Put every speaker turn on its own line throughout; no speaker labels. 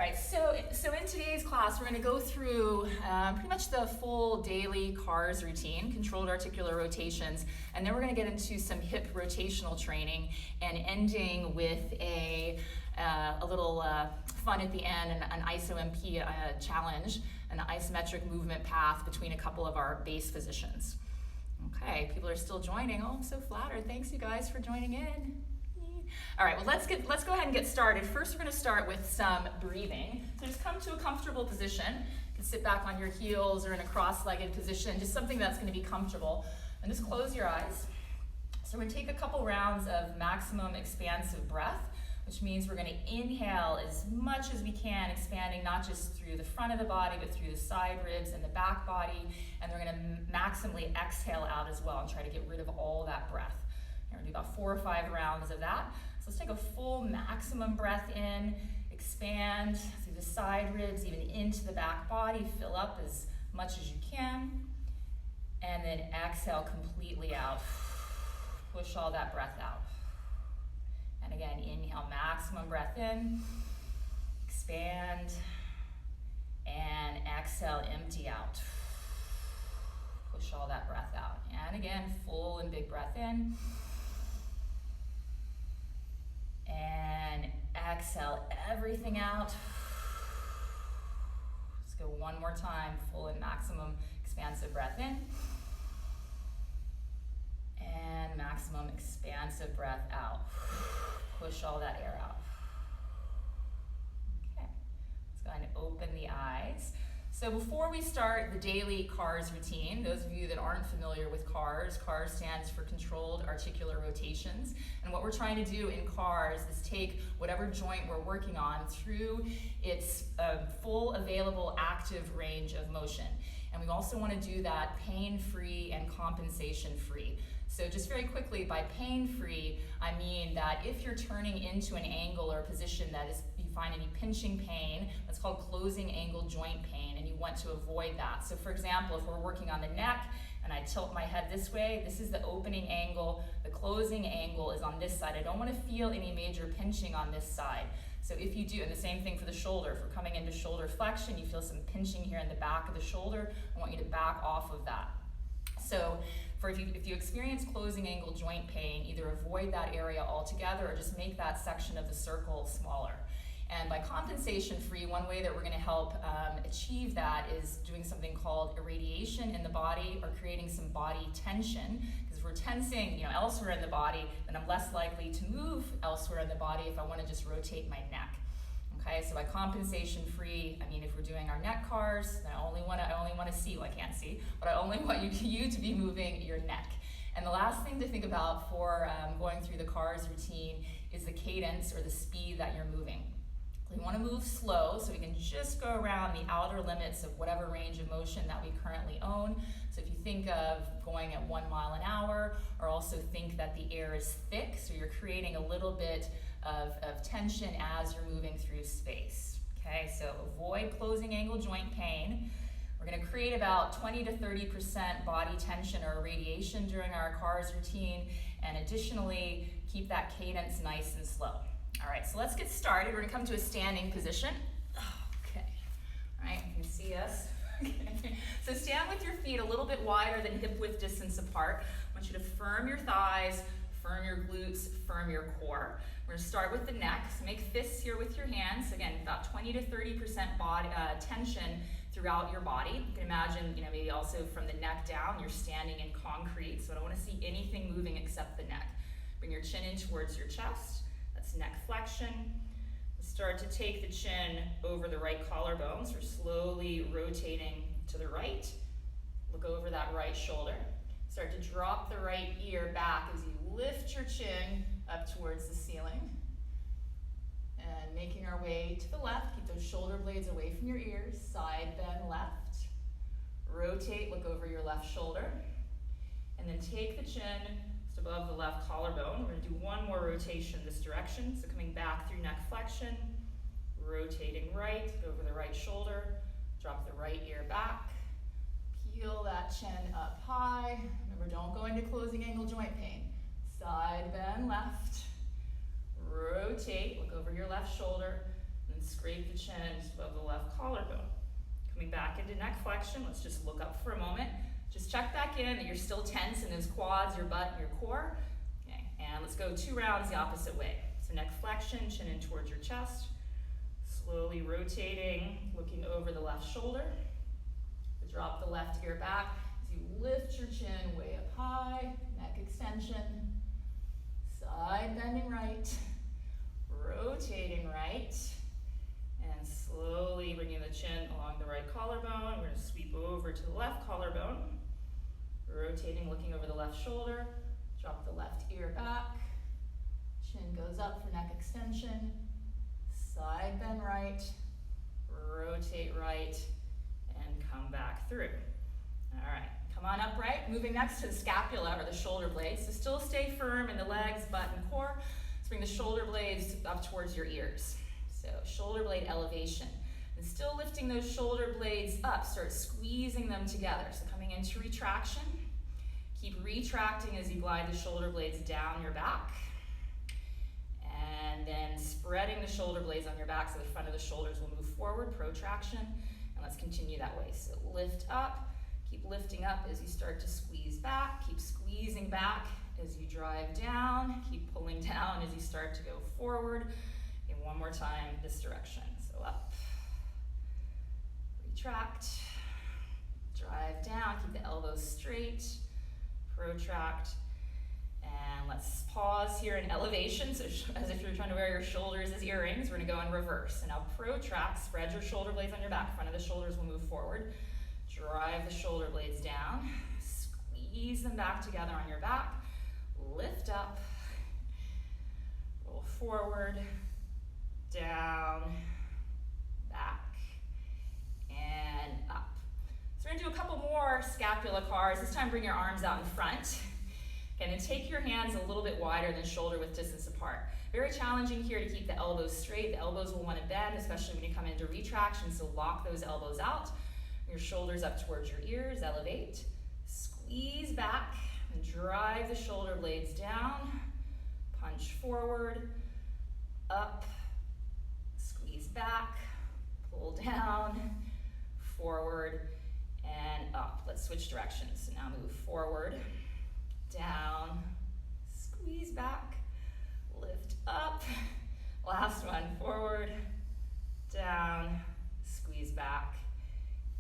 right, so in today's class, we're going to go through pretty much the full daily CARS routine, controlled articular rotations, and then we're going to get into some hip rotational training and ending with a little fun at the end, an ISO-MP challenge, an isometric movement path between a couple of our base positions. Okay, people are still joining. Oh, I'm so flattered. Thanks, you guys, for joining in. All right, well, let's go ahead and get started. First, we're going to start with some breathing. So just come to a comfortable position. You can sit back on your heels or in a cross-legged position, just something that's going to be comfortable. And just close your eyes. So we're going to take a couple rounds of maximum expansive breath, which means we're going to inhale as much as we can, expanding not just through the front of the body, but through the side ribs and the back body. And we're going to maximally exhale out as well and try to get rid of all that breath. We're going to do about 4 or 5 rounds of that. So let's take a full maximum breath in, expand through the side ribs, even into the back body, fill up as much as you can, and then exhale completely out. Push all that breath out. And again, inhale, maximum breath in, expand, and exhale, empty out. Push all that breath out. And again, full and big breath in. And exhale everything out. Let's go one more time, full and maximum expansive breath in. And maximum expansive breath out. Push all that air out. Okay, let's go ahead and open the eyes. So before we start the daily CARS routine, those of you that aren't familiar with CARS stands for Controlled Articular Rotations. And what we're trying to do in CARS is take whatever joint we're working on through its full available active range of motion. And we also want to do that pain-free and compensation-free. So just very quickly, by pain-free, I mean that if you're turning into an angle or a position that is, you find any pinching pain, that's called closing angle joint pain, and you want to avoid that. So for example, if we're working on the neck and I tilt my head this way, this is the opening angle, the closing angle is on this side. I don't want to feel any major pinching on this side. So if you do, and the same thing for the shoulder, if we're coming into shoulder flexion, you feel some pinching here in the back of the shoulder, I want you to back off of that. So if you experience closing angle joint pain, either avoid that area altogether or just make that section of the circle smaller. And by compensation free, one way that we're going to help achieve that is doing something called irradiation in the body or creating some body tension. Because if we're tensing elsewhere in the body, then I'm less likely to move elsewhere in the body if I want to just rotate my neck. Okay, so by compensation free, I mean if we're doing our neck CARS, then I only want to see, well I can't see, but I only want you to be moving your neck. And the last thing to think about for going through the CARS routine is the cadence or the speed that you're moving. We want to move slow so we can just go around the outer limits of whatever range of motion that we currently own. So if you think of going at 1 mile an hour, or also think that the air is thick, so you're creating a little bit of tension as you're moving through space. Okay, so avoid closing angle joint pain. We're going to create about 20 to 30% body tension or irradiation during our CARS routine, and additionally, keep that cadence nice and slow. All right, so let's get started. We're going to come to a standing position. Okay, all right, you can see us. Okay. So stand with your feet a little bit wider than hip width distance apart. I want you to firm your thighs, firm your glutes, firm your core. We're going to start with the neck. So make fists here with your hands. Again, about 20 to 30% body tension throughout your body. You can imagine, maybe also from the neck down, you're standing in concrete. So I don't want to see anything moving except the neck. Bring your chin in towards your chest. That's neck flexion. Start to take the chin over the right collarbone. So we're slowly rotating to the right. Look over that right shoulder. Start to drop the right ear back as you lift your chin up towards the ceiling. And making our way to the left, keep those shoulder blades away from your ears. Side bend left. Rotate, look over your left shoulder. And then take the chin just above the left collarbone. We're going to do one more rotation this direction. So coming back through neck flexion, rotating right, go over the right shoulder, drop the right ear back. Peel that chin up high. Remember, don't go into closing angle joint pain. Side bend left. Rotate, look over your left shoulder, and scrape the chin just above the left collarbone. Coming back into neck flexion, let's just look up for a moment. Just check back in that you're still tense in those quads, your butt, and your core. Okay, and let's go 2 rounds the opposite way. So neck flexion, chin in towards your chest. Slowly rotating, looking over the left shoulder. Drop the left ear back as you lift your chin way up high, neck extension. Side bending right, rotating right, and slowly bringing the chin along the right collarbone. We're going to sweep over to the left collarbone, rotating, looking over the left shoulder. Drop the left ear back, chin goes up for neck extension. Side bend right, rotate right, and come back through. All right, come on upright. Moving next to the scapula, or the shoulder blades. So still stay firm in the legs, butt, and core. Let's bring the shoulder blades up towards your ears. So shoulder blade elevation. And still lifting those shoulder blades up, start squeezing them together. So coming into retraction. Keep retracting as you glide the shoulder blades down your back. And then spreading the shoulder blades on your back so the front of the shoulders will move forward, protraction. And let's continue that way. So lift up, keep lifting up as you start to squeeze back, keep squeezing back as you drive down, keep pulling down as you start to go forward. And one more time, this direction. So up, retract, drive down, keep the elbows straight, protract, and let's pause here in elevation, so as if you're trying to wear your shoulders as earrings. We're gonna go in reverse. And now protract, spread your shoulder blades on your back. Front of the shoulders will move forward. Drive the shoulder blades down. Squeeze them back together on your back. Lift up. Roll forward. Down. Back. And up. So we're gonna do a couple more scapula cars. This time bring your arms out in front. Okay, and then take your hands a little bit wider than shoulder width distance apart. Very challenging here to keep the elbows straight. The elbows will want to bend, especially when you come into retraction, so lock those elbows out. Your shoulders up towards your ears, elevate. Squeeze back and drive the shoulder blades down. Punch forward, up, squeeze back, pull down, forward, and up. Let's switch directions. So now move forward, down, squeeze back, lift up. Last one, forward, down, squeeze back,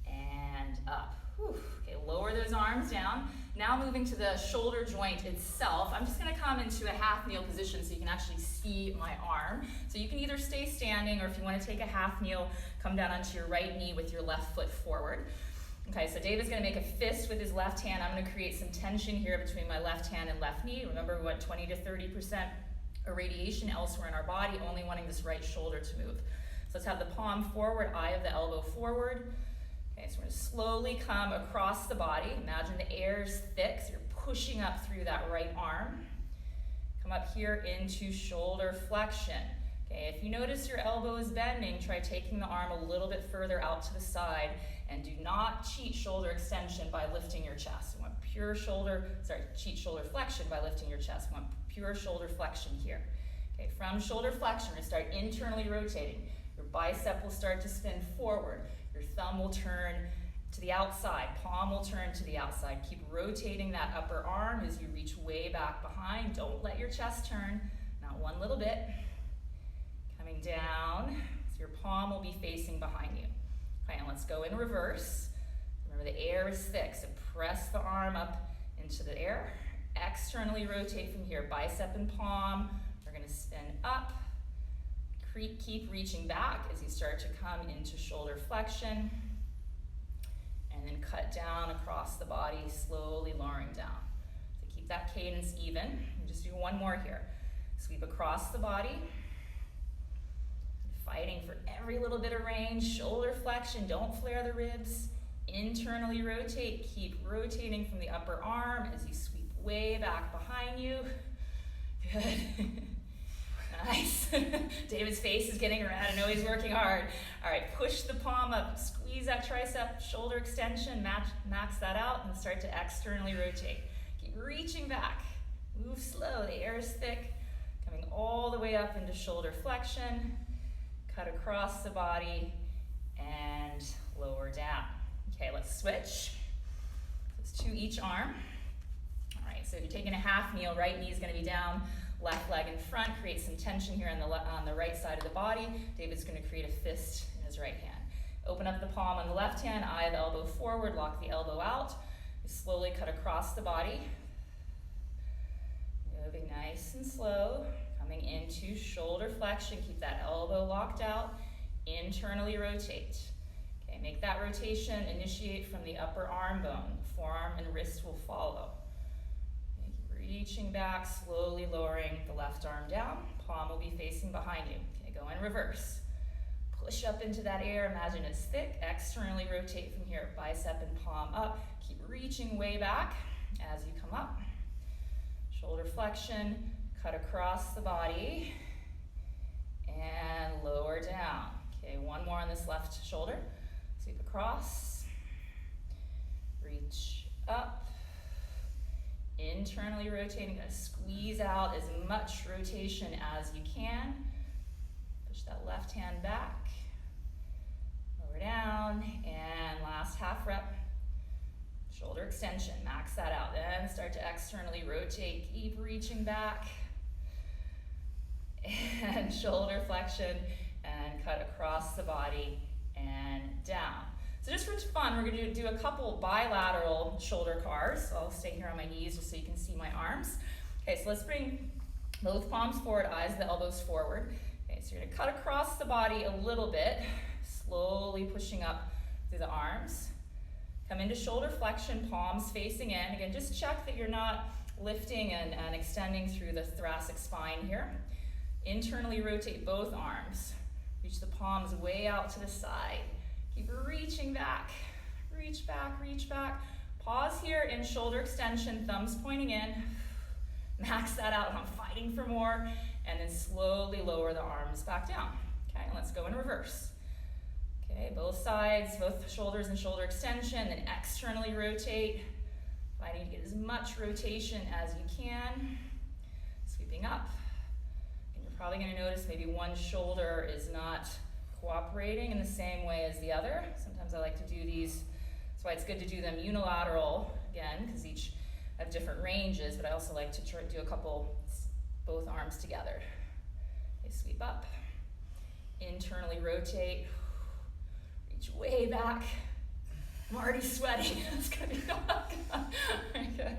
and up. Whew. Okay, lower those arms down. Now moving to the shoulder joint itself. I'm just gonna come into a half kneel position so you can actually see my arm. So you can either stay standing, or if you wanna take a half kneel, come down onto your right knee with your left foot forward. Okay, so David's gonna make a fist with his left hand. I'm gonna create some tension here between my left hand and left knee. Remember, we want 20 to 30% irradiation elsewhere in our body, only wanting this right shoulder to move. So let's have the palm forward, eye of the elbow forward. Okay, so we're gonna slowly come across the body. Imagine the air is thick, so you're pushing up through that right arm. Come up here into shoulder flexion. Okay, if you notice your elbow is bending, try taking the arm a little bit further out to the side, and do not cheat shoulder extension by lifting your chest. We want pure cheat shoulder flexion by lifting your chest. We want pure shoulder flexion here. Okay, from shoulder flexion, we're gonna start internally rotating. Your bicep will start to spin forward. Your thumb will turn to the outside, palm will turn to the outside. Keep rotating that upper arm as you reach way back behind. Don't let your chest turn, not one little bit. Coming down, so your palm will be facing behind you. Okay, and let's go in reverse. Remember, the air is thick, so press the arm up into the air. Externally rotate from here, bicep and palm. We're gonna spin up. Keep reaching back as you start to come into shoulder flexion. And then cut down across the body, slowly lowering down. So keep that cadence even. And just do one more here. Sweep across the body. Fighting for every little bit of range. Shoulder flexion, don't flare the ribs. Internally rotate, keep rotating from the upper arm as you sweep way back behind you. Good. Nice. David's face is getting red. I know he's working hard. All right, push the palm up, squeeze that tricep, shoulder extension, max that out, and start to externally rotate. Keep reaching back. Move slow, the air is thick. Coming all the way up into shoulder flexion. cut across the body, and lower down. Okay, let's switch. It's 2 each arm. All right, so if you're taking a half kneel, right knee is going to be down, left leg in front, create some tension here on the right side of the body. David's going to create a fist in his right hand. Open up the palm on the left hand, eye of the elbow forward, lock the elbow out. You slowly cut across the body. Moving nice and slow, coming into shoulder flexion. Keep that elbow locked out. Internally rotate. Okay, make that rotation initiate from the upper arm bone. Forearm and wrist will follow. Okay, keep reaching back, slowly lowering the left arm down. Palm will be facing behind you. Okay, go in reverse. Push up into that air, imagine it's thick. Externally rotate from here, bicep and palm up. Keep reaching way back as you come up. Shoulder flexion, cut across the body, and lower down. Okay, one more on this left shoulder. Sweep across, reach up, internally rotating, gonna squeeze out as much rotation as you can. Push that left hand back. Down, and last half rep, shoulder extension, max that out, then start to externally rotate, keep reaching back, and shoulder flexion, and cut across the body, and down. So just for fun, we're gonna do a couple bilateral shoulder cars, so I'll stay here on my knees just so you can see my arms. Okay, so let's bring both palms forward, eyes of the elbows forward. Okay, so you're gonna cut across the body a little bit, slowly pushing up through the arms. Come into shoulder flexion, palms facing in. Again, just check that you're not lifting and extending through the thoracic spine here. Internally rotate both arms. Reach the palms way out to the side. Keep reaching back. Reach back, reach back. Pause here in shoulder extension, thumbs pointing in. Max that out, I'm fighting for more. And then slowly lower the arms back down. Okay, and let's go in reverse. Okay, both sides, both shoulders and shoulder extension, then externally rotate, fighting to get as much rotation as you can. Sweeping up. And you're probably going to notice maybe one shoulder is not cooperating in the same way as the other. Sometimes I like to do these, that's why it's good to do them unilateral, again, because each have different ranges, but I also like to try to do a couple, both arms together. Okay, sweep up, internally rotate, way back. I'm already sweating. It's gonna be very good.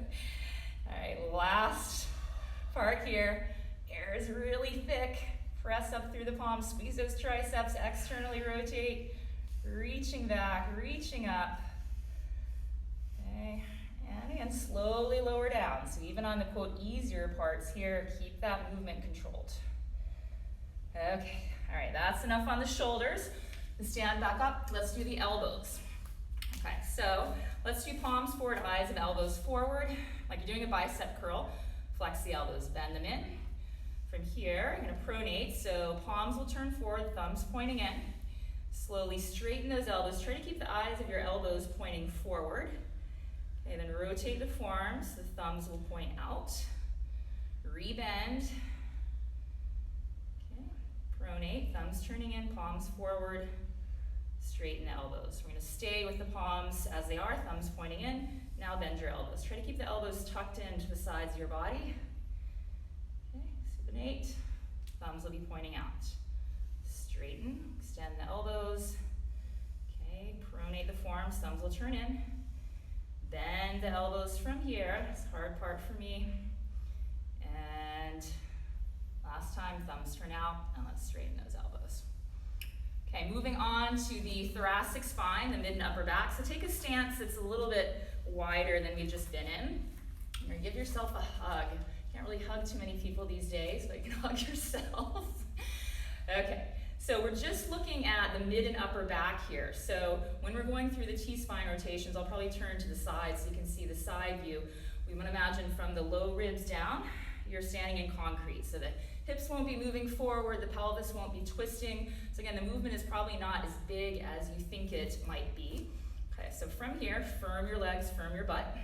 All right, last part here. Air is really thick. Press up through the palms, squeeze those triceps, externally rotate, reaching back, reaching up. Okay, and again, slowly lower down. So even on the quote easier parts here, keep that movement controlled. Okay, all right, that's enough on the shoulders. Stand back up, let's do the elbows. Okay, so let's do palms forward, eyes and elbows forward. Like you're doing a bicep curl. Flex the elbows, bend them in. From here, you're gonna pronate, so palms will turn forward, thumbs pointing in. Slowly straighten those elbows. Try to keep the eyes of your elbows pointing forward. Okay, then rotate the forearms, the thumbs will point out. Rebend. Okay, pronate, thumbs turning in, palms forward. Straighten the elbows. We're going to stay with the palms as they are, thumbs pointing in. Now bend your elbows. Try to keep the elbows tucked into the sides of your body. Okay, supinate. Thumbs will be pointing out. Straighten, extend the elbows. Okay, pronate the forearms, thumbs will turn in. Bend the elbows from here. It's the hard part for me. And last time, thumbs turn out, and let's straighten those elbows. Okay, moving on to the thoracic spine, the mid and upper back. So take a stance that's a little bit wider than we've just been in. You're gonna give yourself a hug. Can't really hug too many people these days, but you can hug yourself. Okay, so we're just looking at the mid and upper back here. So when we're going through the T-spine rotations, I'll probably turn to the side so you can see the side view. We want to imagine from the low ribs down, you're standing in concrete. So the hips won't be moving forward, the pelvis won't be twisting. So again, the movement is probably not as big as you think it might be. Okay, so from here, firm your legs, firm your butt.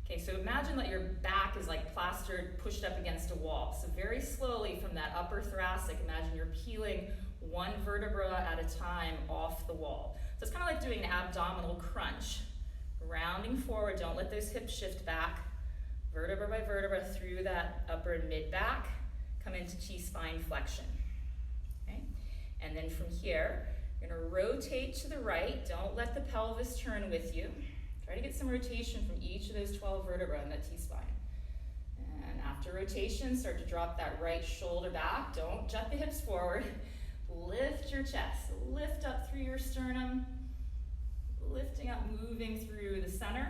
Okay, so imagine that your back is like plastered, pushed up against a wall. So very slowly from that upper thoracic, imagine you're peeling one vertebra at a time off the wall. So it's kind of like doing an abdominal crunch. Rounding forward, don't let those hips shift back. Vertebra by vertebra through that upper and mid back. Come into T-spine flexion. Okay? And then from here, you're gonna rotate to the right. Don't let the pelvis turn with you. Try to get some rotation from each of those 12 vertebrae in that T-spine. And after rotation, start to drop that right shoulder back. Don't jut the hips forward. Lift your chest. Lift up through your sternum. Lifting up, moving through the center.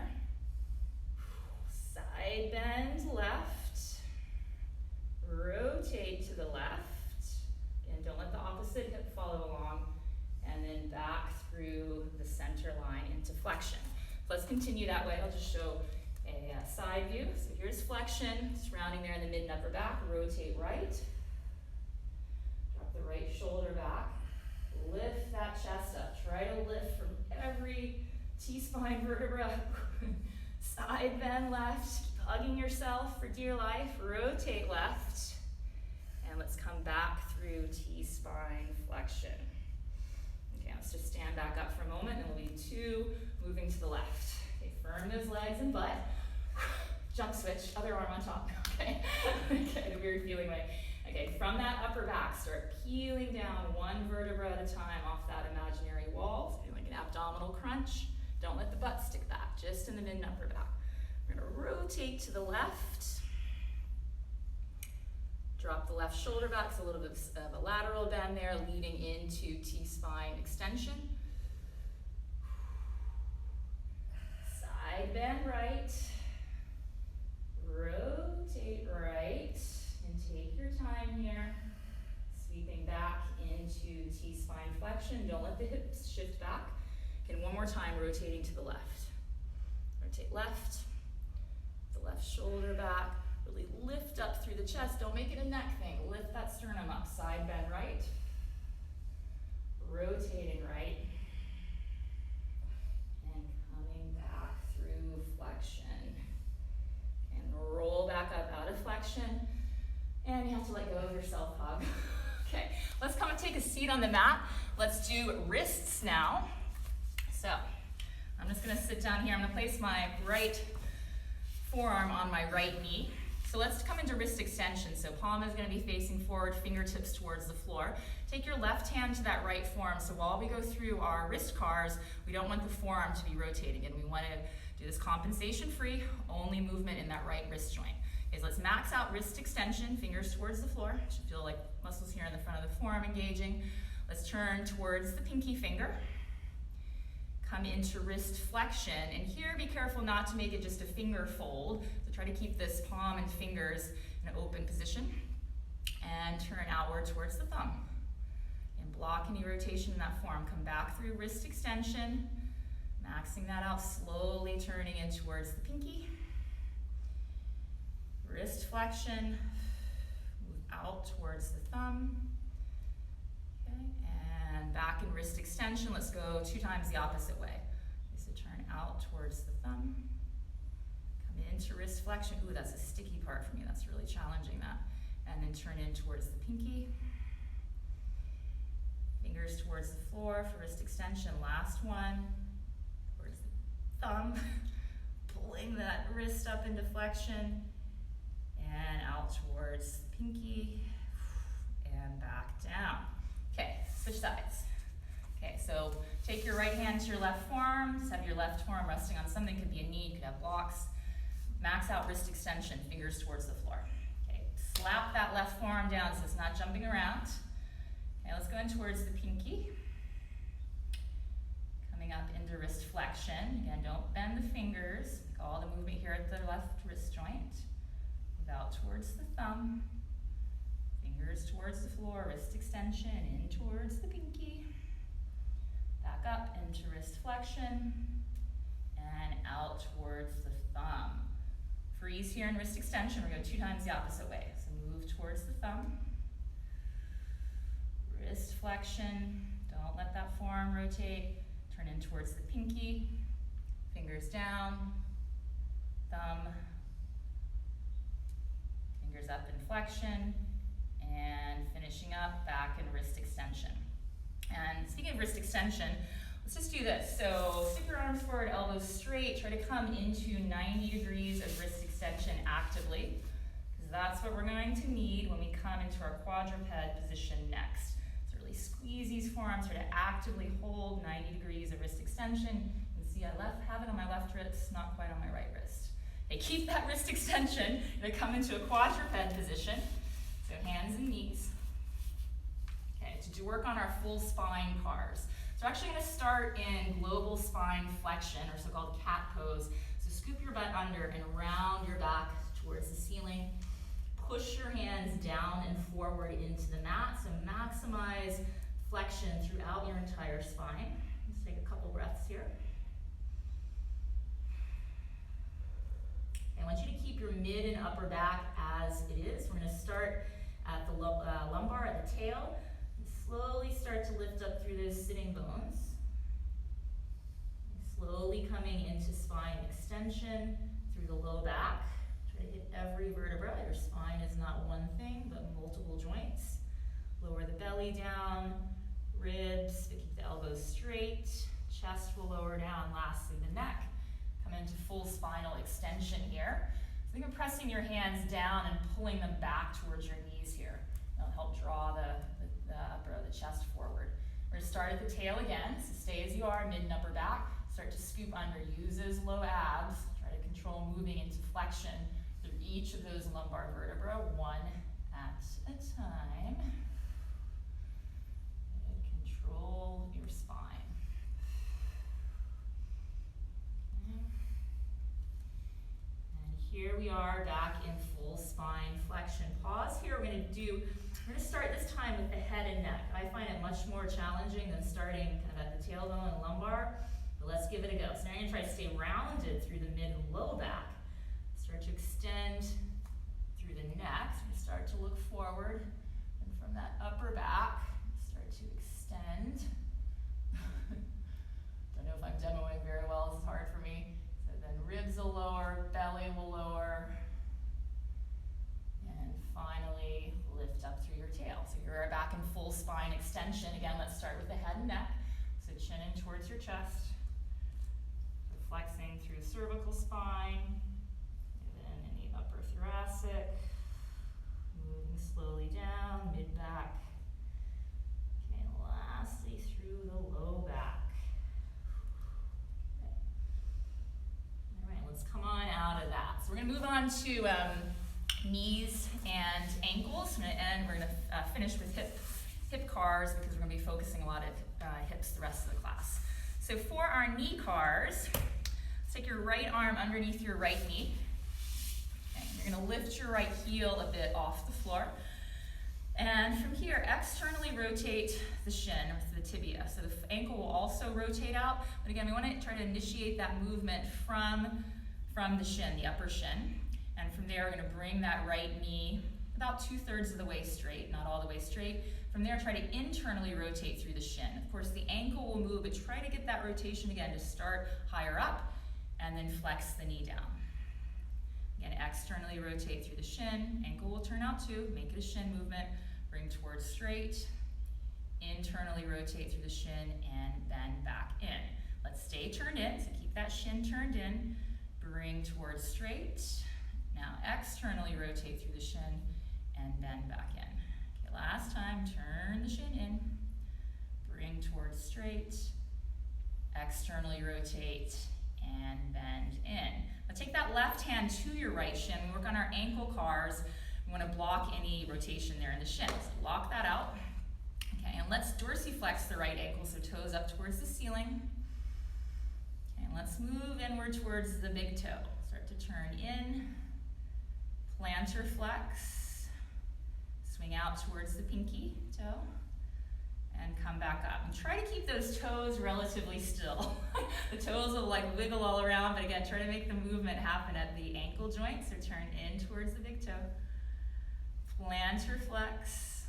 Side bend left. Rotate to the left. Again, don't let the opposite hip follow along. And then back through the center line into flexion. So let's continue that way. I'll just show a side view. So here's flexion, surrounding there in the mid and upper back. Rotate right. Drop the right shoulder back. Lift that chest up. Try to lift from every T-spine vertebra. Side bend left. Keep hugging yourself for dear life. Rotate left. And let's come back through T-spine flexion. Okay, let's just stand back up for a moment, and we'll be 2 moving to the left. Okay, firm those legs and butt. Jump switch, other arm on top. Okay, okay, a weird feeling way. Okay, from that upper back, start peeling down one vertebra at a time off that imaginary wall. So doing like an abdominal crunch. Don't let the butt stick back, just in the mid and upper back. We're gonna rotate to the left. Drop the left shoulder back, so a little bit of a lateral bend there, leading into T-spine extension. Side bend right. Rotate right. And take your time here. Sweeping back into T-spine flexion. Don't let the hips shift back. Again, one more time, rotating to the left. Rotate left. The left shoulder back. Really lift up through the chest. Don't make it a neck thing. Lift that sternum up. Side bend right. Rotating right. And coming back through flexion. And roll back up out of flexion. And you have to let go of your self-hug. Okay, let's come and take a seat on the mat. Let's do wrists now. So, I'm just gonna sit down here. I'm gonna place my right forearm on my right knee. So let's come into wrist extension. So palm is gonna be facing forward, fingertips towards the floor. Take your left hand to that right forearm. So while we go through our wrist cars, we don't want the forearm to be rotating, and we wanna do this compensation free, only movement in that right wrist joint. Okay, so let's max out wrist extension, fingers towards the floor. Should feel like muscles here in the front of the forearm engaging. Let's turn towards the pinky finger. Come into wrist flexion, and here be careful not to make it just a finger fold. So try to keep this palm and fingers in an open position, and turn outward towards the thumb. And block any rotation in that forearm. Come back through wrist extension, maxing that out, slowly turning in towards the pinky. Wrist flexion, move out towards the thumb. And back in wrist extension, let's go 2 times the opposite way. So turn out towards the thumb. Come into wrist flexion. Ooh, that's a sticky part for me. That's really challenging that. And then turn in towards the pinky. Fingers towards the floor for wrist extension. Last one. Towards the thumb. Pulling that wrist up into flexion. And out towards the pinky. And back down. Okay, switch sides. Okay, so take your right hand to your left forearm. Just have your left forearm resting on something. Could be a knee, could have blocks. Max out wrist extension, fingers towards the floor. Okay, slap that left forearm down so it's not jumping around. Okay, let's go in towards the pinky. Coming up into wrist flexion. Again, don't bend the fingers. Make all the movement here at the left wrist joint. Move out towards the thumb. Fingers towards the floor, wrist extension, in towards the pinky. Back up into wrist flexion, and out towards the thumb. Freeze here in wrist extension. We're going to go 2 times the opposite way. So move towards the thumb. Wrist flexion. Don't let that forearm rotate. Turn in towards the pinky. Fingers down. Thumb. Fingers up in flexion. And finishing up back in wrist extension. And speaking of wrist extension, let's just do this. So stick your arms forward, elbows straight, try to come into 90 degrees of wrist extension actively, because that's what we're going to need when we come into our quadruped position next. So really squeeze these forearms, try to actively hold 90 degrees of wrist extension. You can see I have it on my left wrist, not quite on my right wrist. Okay, keep that wrist extension. You're gonna come into a quadruped position. So hands and knees. Okay, to work on our full spine cars. So we're actually going to start in global spine flexion, or so-called cat pose. So scoop your butt under and round your back towards the ceiling. Push your hands down and forward into the mat. So maximize flexion throughout your entire spine. Let's take a couple breaths here. I want you to keep your mid and upper back as it is. We're going to start at the lumbar, at the tail. Slowly start to lift up through those sitting bones. Slowly coming into spine extension through the low back. Try to hit every vertebra. Your spine is not one thing, but multiple joints. Lower the belly down, ribs, keep the elbows straight. Chest will lower down, lastly the neck. Come into full spinal extension here. So think of pressing your hands down and pulling them back towards your knees here. That'll help draw the chest forward. We're going to start at the tail again, so stay as you are, mid and upper back. Start to scoop under, use those low abs. Try to control moving into flexion through each of those lumbar vertebrae, one at a time. And control your spine. Okay. And here we are back in full spine flexion. Pause here. We're going to start this time with the head and neck. I find it much more challenging than starting kind of at the tailbone and lumbar, but let's give it a go. So now you're going to try to stay rounded through the mid and low back. Start to extend through the neck. So start to look forward, and from that upper back, start to extend. Don't know if I'm demoing very well. This is hard for me. So then ribs will lower, belly will lower, and finally lift up through your tail. So you're back in full spine extension. Again, let's start with the head and neck. So chin in towards your chest. Flexing through cervical spine, and then in the upper thoracic. Moving slowly down, mid-back. Okay, and lastly through the low back. Okay. All right, let's come on out of that. So we're going to move on to knees and ankles. We're going to finish with hip cars, because we're going to be focusing a lot at hips the rest of the class. So for our knee cars, take your right arm underneath your right knee. Okay, you're going to lift your right heel a bit off the floor. And from here, externally rotate the shin, or the tibia. So the ankle will also rotate out. But again, we want to try to initiate that movement from the shin, the upper shin. And from there, we're going to bring that right knee about 2/3 of the way straight, not all the way straight. From there, try to internally rotate through the shin. Of course, the ankle will move, but try to get that rotation again to start higher up, and then flex the knee down. Again, externally rotate through the shin. Ankle will turn out too. Make it a shin movement. Bring towards straight. Internally rotate through the shin and bend back in. Let's stay turned in, so keep that shin turned in. Bring towards straight. Now externally rotate through the shin and bend back in. Okay, last time, turn the shin in. Bring towards straight. Externally rotate and bend in. Now take that left hand to your right shin. We work on our ankle cars. We want to block any rotation there in the shin. So lock that out. Okay, and let's dorsiflex the right ankle, so toes up towards the ceiling. Okay, and let's move inward towards the big toe. Start to turn in, plantar flex, swing out towards the pinky toe, and come back up. And try to keep those toes relatively still. The toes will like wiggle all around, but again, try to make the movement happen at the ankle joint. So turn in towards the big toe. Plantar flex.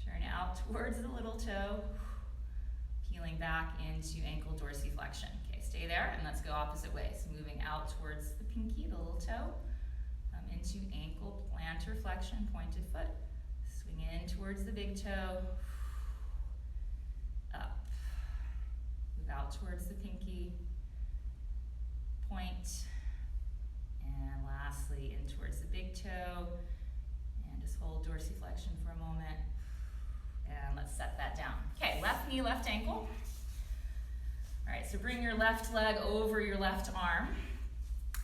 Turn out towards the little toe. Peeling back into ankle dorsiflexion. Okay, stay there, and let's go opposite way. So moving out towards the pinky, the little toe. Come into ankle plantar. plantar flexion, pointed foot. Swing in towards the big toe. Peeling back into ankle dorsiflexion. Okay, last time, turn the shin in. Bring towards straight. Externally rotate through the shin and bend back in. out towards the pinky, point, and lastly in towards the big toe, and just hold dorsiflexion for a moment, and let's set that down. Okay, left knee, left ankle. All right, so bring your left leg over your left arm,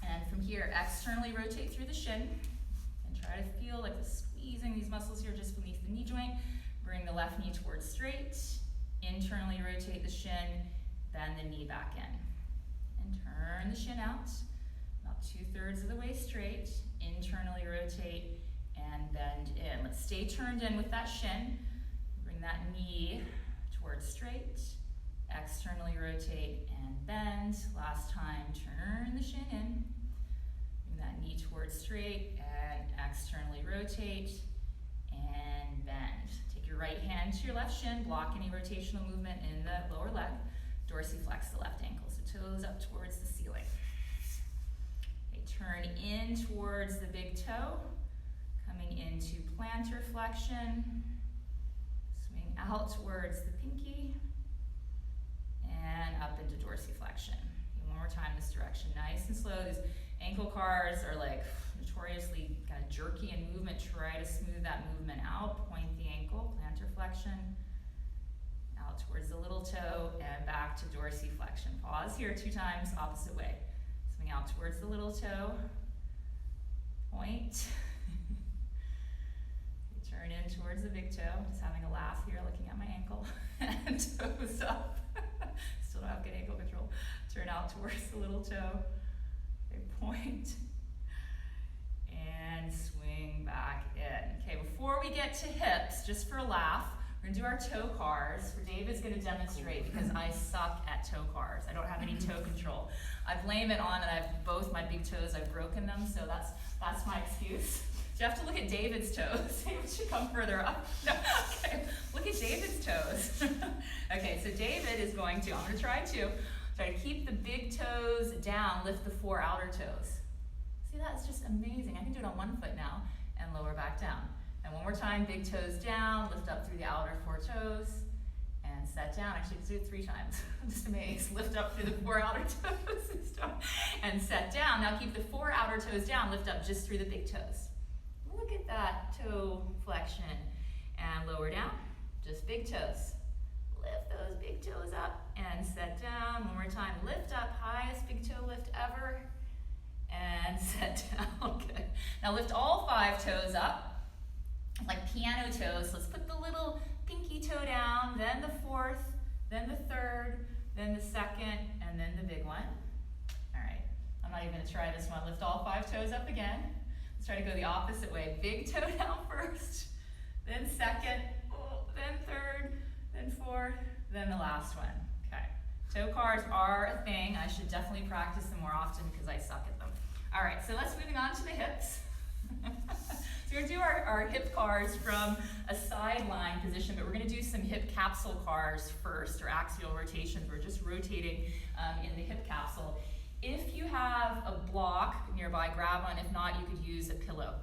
and from here, externally rotate through the shin, and try to feel like the squeezing these muscles here just beneath the knee joint. Bring the left knee towards straight, internally rotate the shin, bend the knee back in. And turn the shin out, about 2/3 of the way straight, internally rotate, and bend in. Let's stay turned in with that shin. Bring that knee towards straight, externally rotate and bend. Last time, turn the shin in. Bring that knee towards straight and externally rotate and bend. Take your right hand to your left shin, block any rotational movement in the lower leg. Dorsiflex the left ankle, so toes up towards the ceiling. Okay, turn in towards the big toe, coming into plantar flexion. Swing out towards the pinky, and up into dorsiflexion. And one more time this direction, nice and slow. These ankle cars are like notoriously kind of jerky in movement. Try to smooth that movement out. Point the ankle, plantar flexion, out towards the little toe, and back to dorsiflexion. Pause here 2 times, opposite way. Swing out towards the little toe, point. Turn in towards the big toe, just having a laugh here, looking at my ankle, and toes up. Still don't have good ankle control. Turn out towards the little toe, okay, point, and swing back in. Okay, before we get to hips, just for a laugh, we're gonna do our toe cars. David's gonna demonstrate because I suck at toe cars. I don't have any toe control. I blame it on that both my big toes, I've broken them, so that's my excuse. So you have to look at David's toes. David should come further up. No, okay, look at David's toes. Okay, so David is going to, I'm gonna try to keep the big toes down, lift the 4 outer toes. See, that's just amazing. I can do it on 1 foot now, and lower back down. And one more time, big toes down, lift up through the outer 4 toes, and set down. Actually, let's do it 3 times. I'm just amazed. Lift up through the 4 outer toes, and set down. Now keep the 4 outer toes down, lift up just through the big toes. Look at that toe flexion, and lower down, just big toes. Lift those big toes up, and set down. One more time, lift up, highest big toe lift ever, and set down. Good. Now lift all 5 toes up, like piano toes. Let's put the little pinky toe down, then the 4th, then the 3rd, then the 2nd, and then the big one. All right, I'm not even gonna try this one. Lift all 5 toes up again. Let's try to go the opposite way. Big toe down first, then 2nd, then 3rd, then 4th, then the last one. Okay, toe cars are a thing. I should definitely practice them more often because I suck at them. All right, so let's moving on to the hips. So we're gonna do our hip cars from a sideline position, but we're gonna do some hip capsule cars first, or axial rotations. We're just rotating in the hip capsule. If you have a block nearby, grab one. If not, you could use a pillow.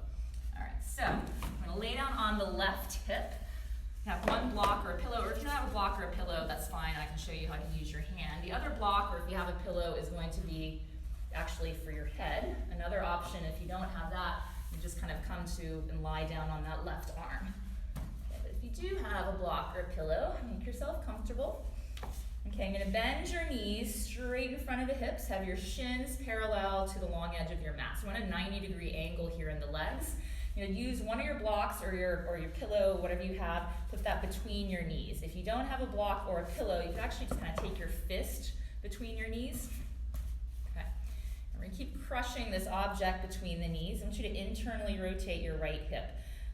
All right, so I'm gonna lay down on the left hip. You have one block or a pillow, or if you don't have a block or a pillow, that's fine. I can show you how to use your hand. The other block, or if you have a pillow, is going to be actually for your head. Another option, if you don't have that, you just kind of come to and lie down on that left arm. Okay, but if you do have a block or a pillow, make yourself comfortable. Okay, I'm gonna bend your knees straight in front of the hips, have your shins parallel to the long edge of your mat. So we're on a 90-degree angle here in the legs. You're gonna use one of your blocks or your pillow, whatever you have, put that between your knees. If you don't have a block or a pillow, you can actually just kind of take your fist between your knees. Okay, and we're gonna keep crushing this object between the knees. I want you to internally rotate your right hip.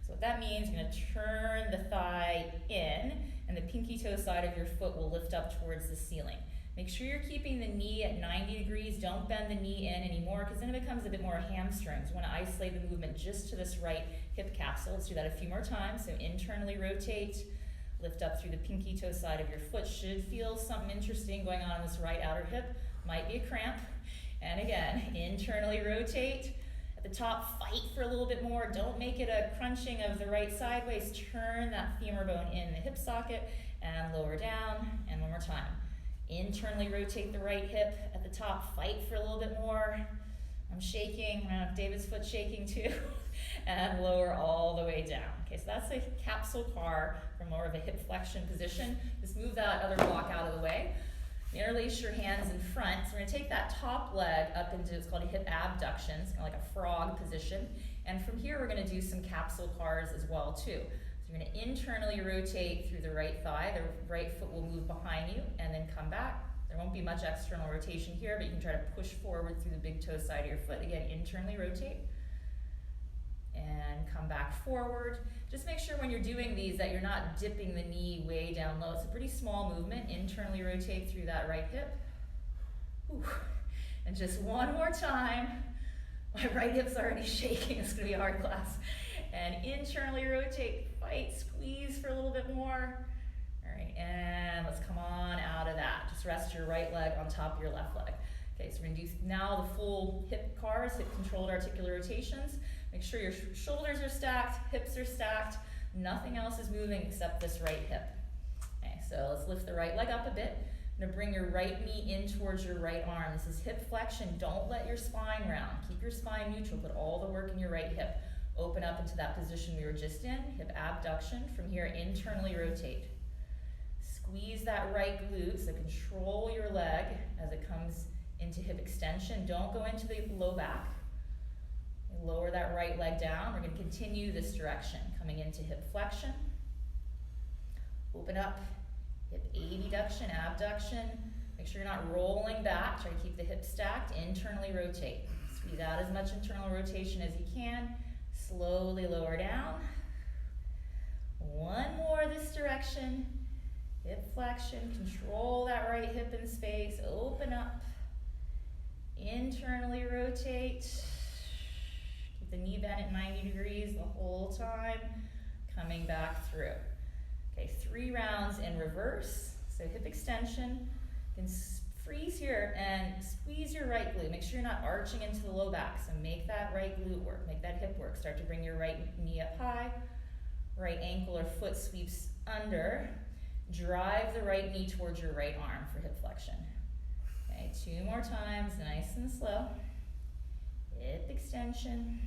So what that means, you're gonna turn the thigh in, and the pinky toe side of your foot will lift up towards the ceiling. Make sure you're keeping the knee at 90 degrees. Don't bend the knee in anymore, because then it becomes a bit more hamstrings. You want to isolate the movement just to this right hip capsule. Let's do that a few more times. So internally rotate, lift up through the pinky toe side of your foot. Should feel something interesting going on in this right outer hip. Might be a cramp. And again, internally rotate. At the top, fight for a little bit more. Don't make it a crunching of the right sideways. Turn that femur bone in the hip socket and lower down. And one more time. Internally rotate the right hip at the top, fight for a little bit more. I'm shaking, I don't know if David's foot's shaking too. And lower all the way down. Okay, so that's a capsule car for more of a hip flexion position. Just move that other block out of the way. Interlace your hands in front. So we're gonna take that top leg up into, it's called a hip abduction. It's kind of like a frog position. And from here, we're gonna do some capsule cars as well too. So you're gonna internally rotate through the right thigh. The right foot will move behind you and then come back. There won't be much external rotation here, but you can try to push forward through the big toe side of your foot. Again, internally rotate and come back forward. Just make sure when you're doing these that you're not dipping the knee way down low. It's a pretty small movement. Internally rotate through that right hip. Whew. And just one more time. My right hip's already shaking. It's gonna be a hard class. And internally rotate, fight, squeeze for a little bit more. All right, and let's come on out of that. Just rest your right leg on top of your left leg. Okay, so we're gonna do now the full hip cars, hip controlled articular rotations. Make sure your shoulders are stacked, hips are stacked, nothing else is moving except this right hip. Okay, so let's lift the right leg up a bit. You're gonna bring your right knee in towards your right arm. This is hip flexion. Don't let your spine round. Keep your spine neutral. Put all the work in your right hip. Open up into that position we were just in, hip abduction. From here, internally rotate. Squeeze that right glute, so control your leg as it comes into hip extension. Don't go into the low back. Lower that right leg down. We're going to continue this direction, coming into hip flexion. Open up, hip abduction, abduction. Make sure you're not rolling back. Try to keep the hips stacked. Internally rotate. Squeeze out as much internal rotation as you can. Slowly lower down. One more this direction. Hip flexion. Control that right hip in space. Open up. Internally rotate. Keep the knee bent at 90 degrees the whole time. Coming back through. Okay, 3 rounds in reverse. So hip extension. You can freeze here and squeeze your right glute. Make sure you're not arching into the low back. So make that right glute work. Make that hip work. Start to bring your right knee up high. Right ankle or foot sweeps under. Drive the right knee towards your right arm for hip flexion. Okay, 2 more times, nice and slow. Hip extension.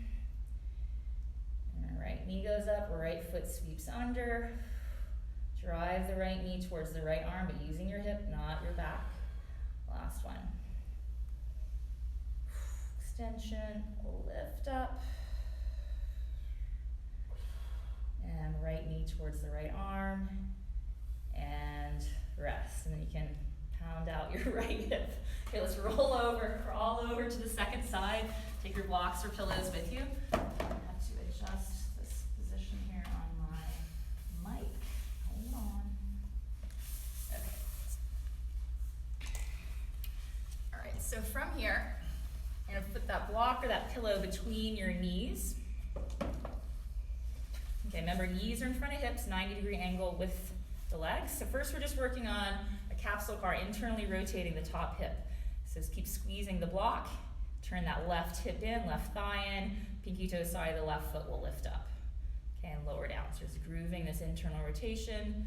And right knee goes up, right foot sweeps under. Drive the right knee towards the right arm, but using your hip, not your back. Last one. Extension, lift up. And right knee towards the right arm. And rest. And then you can pound out your right hip. Okay, let's roll over, crawl over to the second side. Take your blocks or pillows with you. I have to adjust this position here on my mic. Hold on. Okay. All right, so from here, you're gonna put that block or that pillow between your knees. Okay, remember knees are in front of hips, 90-degree angle with the legs. So first we're just working on a capsule car, internally rotating the top hip. So just keep squeezing the block, turn that left hip in, left thigh in, pinky toe side of the left foot will lift up. Okay, and lower down. So just grooving this internal rotation.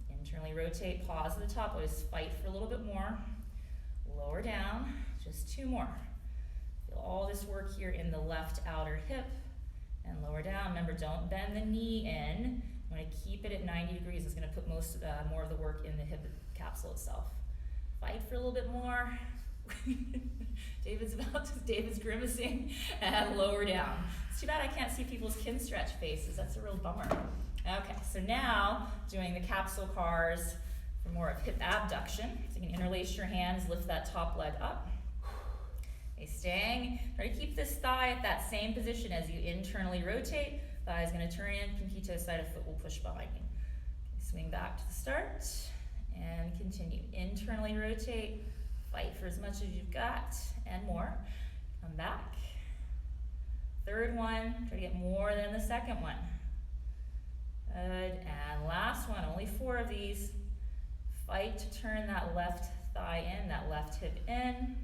Internally rotate, pause at the top, we'll just fight for a little bit more. Lower down, just 2 more. Feel all this work here in the left outer hip and lower down. Remember, don't bend the knee in. I'm going to keep it at 90 degrees. It's going to put more of the work in the hip capsule itself. Fight for a little bit more. David's grimacing and lower down. It's too bad I can't see people's Kinstretch faces. That's a real bummer. Okay, so now doing the capsule cars for more of hip abduction. So you can interlace your hands, lift that top leg up. Okay, staying. Try to keep this thigh at that same position as you internally rotate. Thigh is going to turn in, pinky toe side of foot will push behind you. Okay, swing back to the start and continue. Internally rotate, fight for as much as you've got and more. Come back. Third one, try to get more than the second one. Good, and last one, only 4 of these. Fight to turn that left thigh in, that left hip in,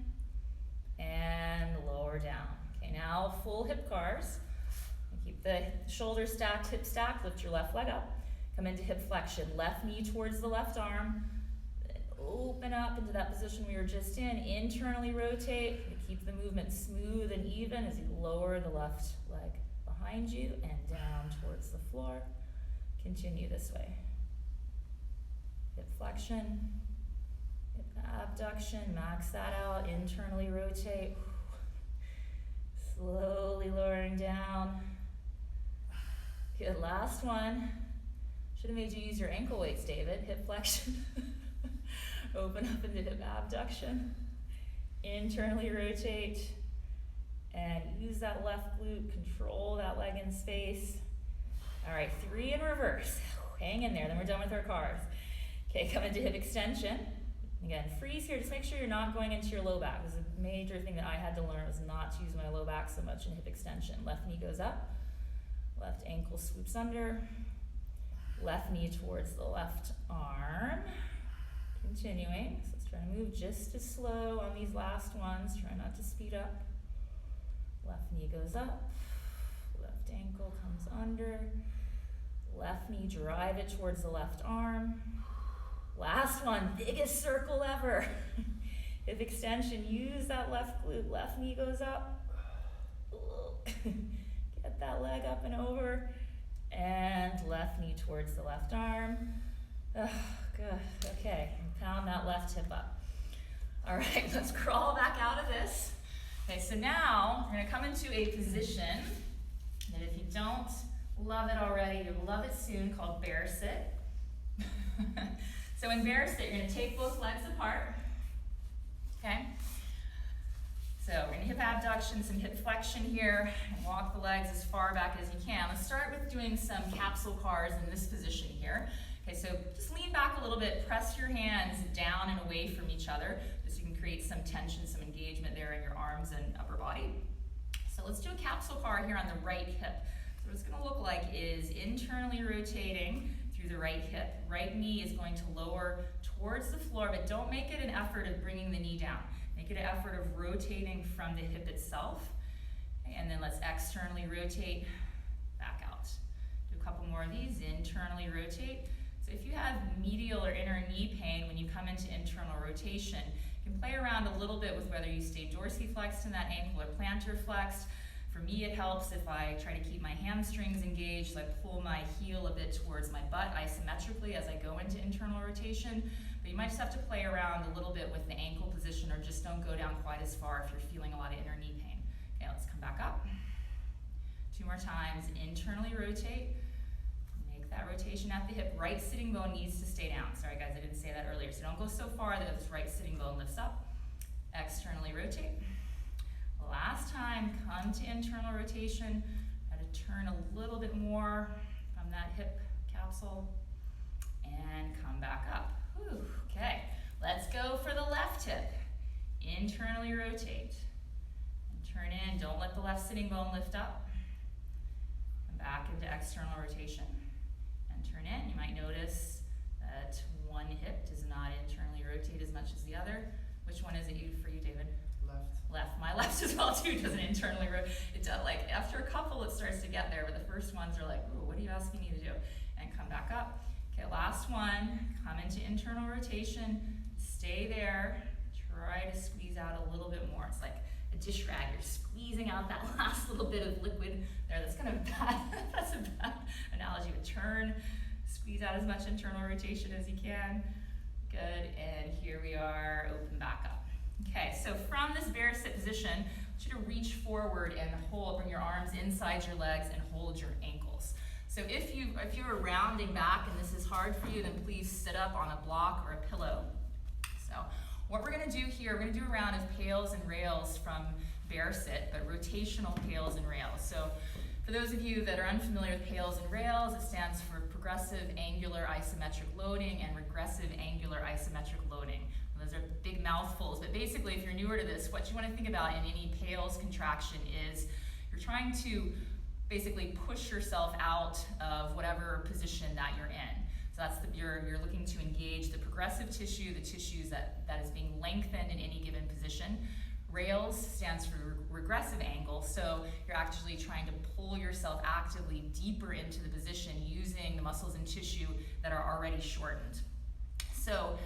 and lower down. Okay, now full hip cars. Keep the shoulders stacked, hip stacked, lift your left leg up. Come into hip flexion, left knee towards the left arm. Open up into that position we were just in. Internally rotate. Keep the movement smooth and even as you lower the left leg behind you and down towards the floor. Continue this way. Hip flexion, hip abduction, max that out. Internally rotate. Slowly lowering down. Good, last one. Should have made you use your ankle weights, David. Hip flexion. Open up into hip abduction. Internally rotate. And use that left glute. Control that leg in space. All right, 3 in reverse. Hang in there, then we're done with our cars. Okay, come into hip extension. Again, freeze here. Just make sure you're not going into your low back. This is a major thing that I had to learn, was not to use my low back so much in hip extension. Left knee goes up. Left ankle swoops under. Left knee towards the left arm. Continuing. So let's try to move just as slow on these last ones. Try not to speed up. Left knee goes up. Left ankle comes under. Left knee, drive it towards the left arm. Last one, biggest circle ever. Hip extension, use that left glute. Left knee goes up. Get that leg up and over. And left knee towards the left arm. Oh, good, okay. Pound that left hip up. All right, let's crawl back out of this. Okay, so now we're gonna come into a position that if you don't love it already, you'll love it soon, called bear sit. So in bear sit, you're gonna take both legs apart, okay? So we're gonna hip abduction, some hip flexion here, and walk the legs as far back as you can. Let's start with doing some capsule cars in this position here. Okay, so just lean back a little bit, press your hands down and away from each other, just so you can create some tension, some engagement there in your arms and upper body. So let's do a capsule car here on the right hip. So what it's gonna look like is internally rotating through the right hip. Right knee is going to lower towards the floor, but don't make it an effort of bringing the knee down. Make it an effort of rotating from the hip itself. And then let's externally rotate back out. Do a couple more of these, internally rotate. So if you have medial or inner knee pain when you come into internal rotation, you can play around a little bit with whether you stay dorsiflexed in that ankle or plantar flexed. For me, it helps if I try to keep my hamstrings engaged, so I pull my heel a bit towards my butt isometrically as I go into internal rotation. But you might just have to play around a little bit with the ankle position, or just don't go down quite as far if you're feeling a lot of inner knee pain. Okay, let's come back up. 2 more times, internally rotate. Make that rotation at the hip. Right sitting bone needs to stay down. Sorry guys, I didn't say that earlier. So don't go so far that this right sitting bone lifts up. Externally rotate. Last time, come to internal rotation. Try to turn a little bit more from that hip capsule and come back up. Whew. Okay, let's go for the left hip. Internally rotate and turn in. Don't let the left sitting bone lift up. Come back into external rotation and turn in. You might notice that one hip does not internally rotate as much as the other. Which one is it for you, David? Left. My left as well too doesn't internally rotate. It does, like after a couple it starts to get there, but the first ones are like, ooh, what are you asking me to do? And come back up. Okay, last one, come into internal rotation, stay there, try to squeeze out a little bit more. It's like a dish rag, you're squeezing out that last little bit of liquid there. That's kind of bad, that's a bad analogy, but turn, squeeze out as much internal rotation as you can. Good, and here we are, open back up. Okay, so from this bear sit position, I want you to reach forward and hold, bring your arms inside your legs and hold your ankles. So if you're rounding back and this is hard for you, then please sit up on a block or a pillow. So what we're gonna do here, we're gonna do a round of pails and rails from bear sit, but rotational pails and rails. So for those of you that are unfamiliar with pails and rails, it stands for progressive angular isometric loading and regressive angular isometric loading. Those are big mouthfuls, but basically if you're newer to this, what you want to think about in any pails contraction is you're trying to basically push yourself out of whatever position that you're in. So that's you're looking to engage the progressive tissue, the tissues that is being lengthened in any given position. Rails stands for regressive angle, so you're actually trying to pull yourself actively deeper into the position using the muscles and tissue that are already shortened. So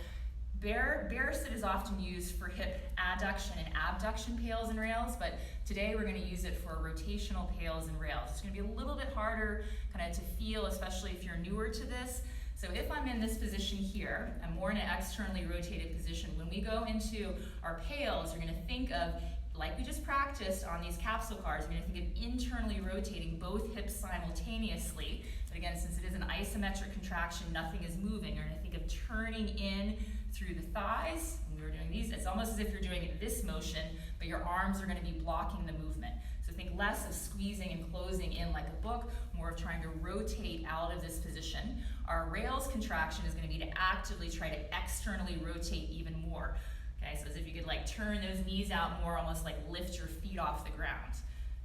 Bear sit is often used for hip adduction and abduction pales and rails, but today we're going to use it for rotational pales and rails. It's going to be a little bit harder kind of to feel, especially if you're newer to this. So if I'm in this position here, I'm more in an externally rotated position. When we go into our pales, you're going to think of, like we just practiced on these capsule cars, you're going to think of internally rotating both hips simultaneously. But again, since it is an isometric contraction, nothing is moving. You're going to think of turning in through the thighs. When we were doing these, it's almost as if you're doing this motion, but your arms are going to be blocking the movement. So think less of squeezing and closing in like a book, more of trying to rotate out of this position. Our rails contraction is going to be to actively try to externally rotate even more. Okay, so as if you could like turn those knees out more, almost like lift your feet off the ground.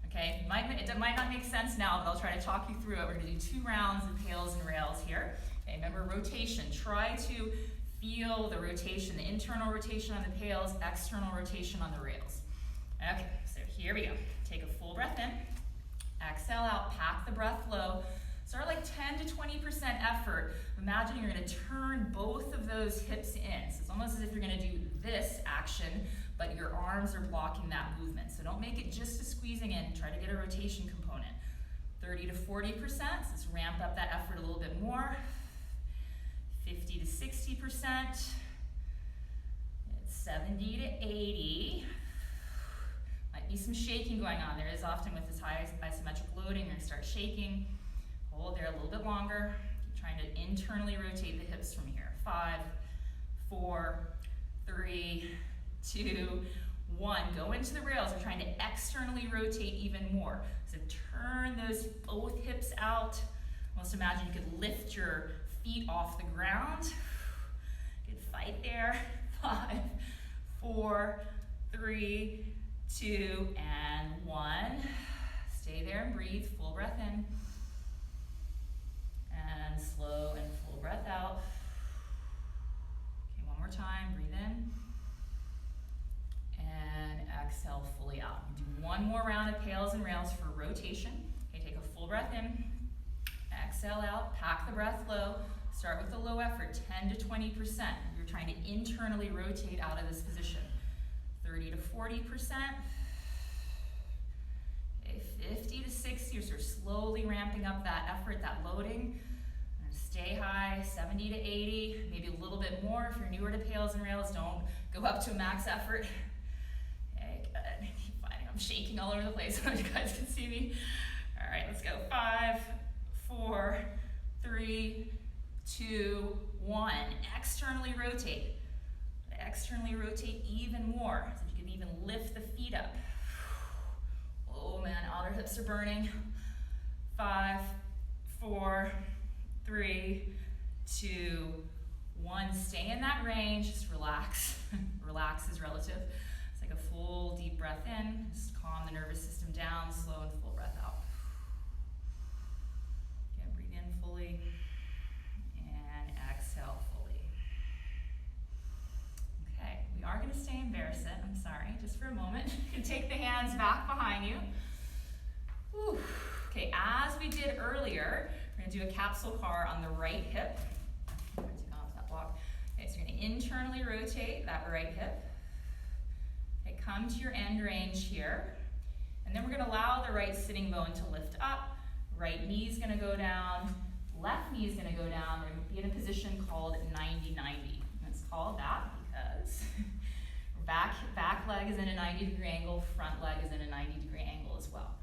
Okay, it might not make sense now, but I'll try to talk you through it. We're going to do 2 rounds of pales and rails here. Okay, remember rotation. Try to feel the rotation, the internal rotation on the pales, external rotation on the rails. Okay, so here we go. Take a full breath in, exhale out, pack the breath low. Start like 10 to 20% effort. Imagine you're going to turn both of those hips in. So it's almost as if you're going to do this action, but your arms are blocking that movement. So don't make it just a squeezing in. Try to get a rotation component. 30 to 40%. So let's ramp up that effort a little bit more. 50 to 60%. 70 to 80. Might be some shaking going on. There is often with this high isometric loading, you're going to start shaking. Hold there a little bit longer. Keep trying to internally rotate the hips from here. 5, 4, 3, 2, 1. Go into the rails. We're trying to externally rotate even more. So turn those both hips out. Almost imagine you could lift your feet off the ground. Good fight there. 5, 4, 3, 2, and 1. Stay there and breathe. Full breath in. And slow and full breath out. Okay, one more time. Breathe in. And exhale fully out. Do one more round of pales and rails for rotation. Okay, take a full breath in. Exhale out. Pack the breath low. Start with a low effort, 10 to 20%. You're trying to internally rotate out of this position. 30 to 40%. Okay, 50 to 60. So you're slowly ramping up that effort, that loading. Stay high, 70 to 80, maybe a little bit more. If you're newer to pales and rails, don't go up to a max effort. Okay, good. I keep finding I'm shaking all over the place. I don't know if you guys can see me. All right, let's go. 5, 4, 3, 2, 1. Externally rotate. Externally rotate even more. So you can even lift the feet up. Oh man, outer hips are burning. 5, 4, 3, 2, 1. Stay in that range. Just relax. Relax is relative. It's like a full deep breath in. Just calm the nervous system down. Slow and full breath out. Again, breathe in fully. And exhale fully. Okay, we are going to stay in bear sit. I'm sorry, just for a moment. You can take the hands back behind you. Whew. Okay, as we did earlier, we're going to do a capsule car on the right hip. I'm going to take off that block. Okay, so you're going to internally rotate that right hip. Okay, come to your end range here. And then we're going to allow the right sitting bone to lift up. Right knee is going to go down. Left knee is going to go down. We're going to be in a position called 90-90. It's called that because back leg is in a 90-degree angle, front leg is in a 90-degree angle as well.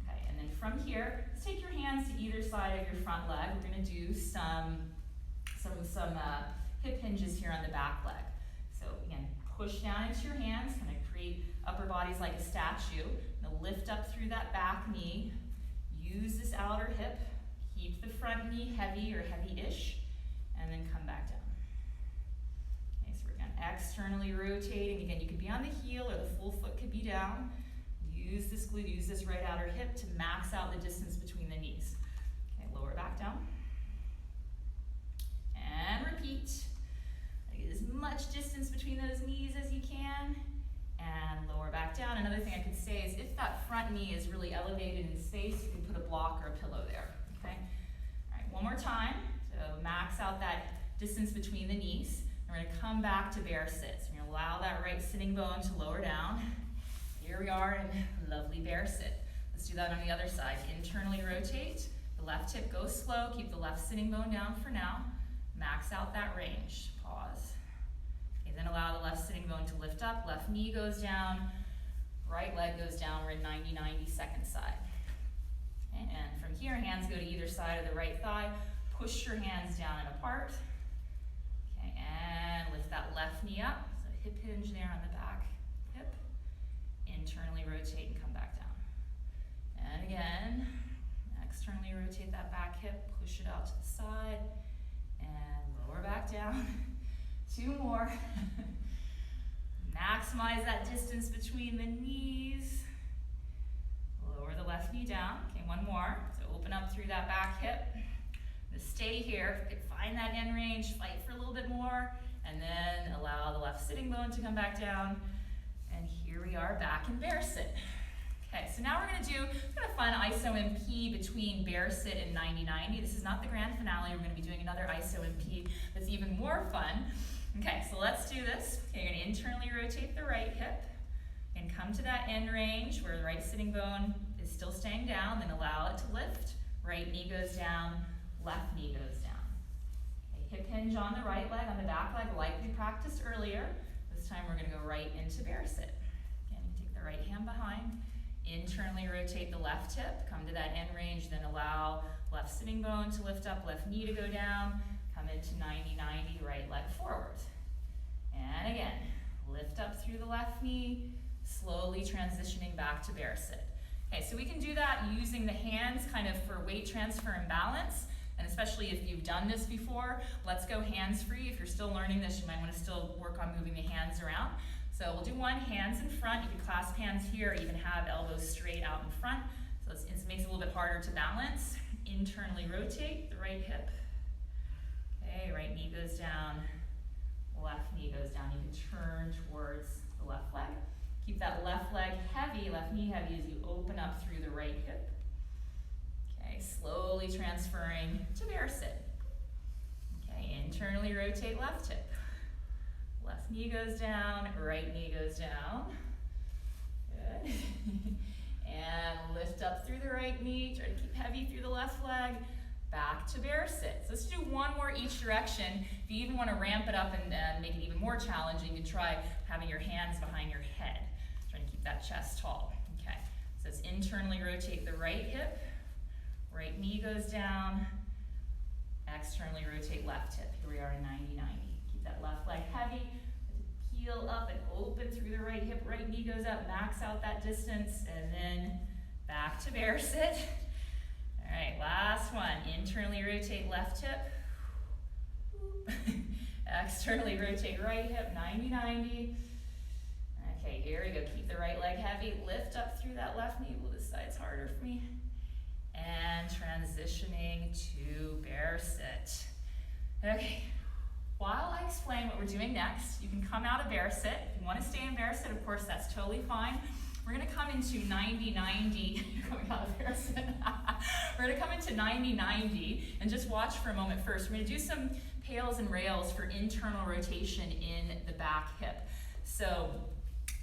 Okay, and then from here, let's take your hands to either side of your front leg. We're going to do some hip hinges here on the back leg. So again, push down into your hands, kind of create upper bodies like a statue. Now lift up through that back knee. Use this outer hip. Keep the front knee heavy or heavy-ish, and then come back down. Okay, so we're again externally rotating. Again, you could be on the heel or the full foot could be down. Use this glute, use this right outer hip to max out the distance between the knees. Okay, lower back down. And repeat. Get as much distance between those knees as you can. And lower back down. Another thing I could say is if that front knee is really elevated in space, you can put a block or a pillow there. Okay? All right, one more time. So max out that distance between the knees. We're going to come back to bear sit. So we're going to allow that right sitting bone to lower down. Here we are in lovely bear sit. Let's do that on the other side. Internally rotate. The left hip goes slow. Keep the left sitting bone down for now. Max out that range. Pause. Okay, then allow the left sitting bone to lift up. Left knee goes down. Right leg goes down. We're in 90-90 second side. Okay, and from here, hands go to either side of the right thigh. Push your hands down and apart. Okay, and lift that left knee up. So hip hinge there on the back hip. Internally rotate and come back down. And again, externally rotate that back hip, push it out to the side, and lower back down. 2 more. Maximize that distance between the knees. Lower the left knee down. Okay, 1 more. So open up through that back hip. Stay here. Find that end range, fight for a little bit more, and then allow the left sitting bone to come back down. And here we are back in bear sit. Okay, so now we're going to do kind of fun ISO MP between bear sit and 90-90. This is not the grand finale. We're going to be doing another ISO MP that's even more fun. Okay, so let's do this. Okay, you're going to internally rotate the right hip and come to that end range where the right sitting bone is still staying down. Then allow it to lift. Right knee goes down, left knee goes down. Okay, hip hinge on the right leg, on the back leg, like we practiced earlier. This time we're going to go right into bear sit. Again, take the right hand behind. Internally rotate the left hip, come to that end range, then allow left sitting bone to lift up, left knee to go down, come into 90-90, right leg forward. And again, lift up through the left knee, slowly transitioning back to bear sit. Okay, so we can do that using the hands kind of for weight transfer and balance, and especially if you've done this before, let's go hands-free. If you're still learning this, you might want to still work on moving the hands around. So we'll do one, hands in front. You can clasp hands here, even have elbows straight out in front. So it makes it a little bit harder to balance. Internally rotate the right hip. Okay, right knee goes down, left knee goes down. You can turn towards the left leg. Keep that left leg heavy, left knee heavy as you open up through the right hip. Okay, slowly transferring to bear sit. Okay, internally rotate left hip. Left knee goes down, right knee goes down. Good. And lift up through the right knee. Try to keep heavy through the left leg. Back to bear sit. So let's do 1 more each direction. If you even want to ramp it up and make it even more challenging, you can try having your hands behind your head. Trying to keep that chest tall. Okay. So let's internally rotate the right hip. Right knee goes down. Externally rotate left hip. Here we are in 90-90. Keep that left leg heavy. Peel up and open through the right hip. Right knee goes up. Max out that distance. And then back to bear sit. All right, last one. Internally rotate left hip. Externally rotate right hip. 90-90. Okay, here we go. Keep the right leg heavy. Lift up through that left knee. Well, this side's harder for me. And transitioning to bear sit. Okay. While I explain what we're doing next, you can come out of bear sit. If you want to stay in bear sit, of course, that's totally fine. We're going to come into 90-90. Coming out of bear sit. We're going to come into 90-90 and just watch for a moment first. We're going to do some pails and rails for internal rotation in the back hip. So,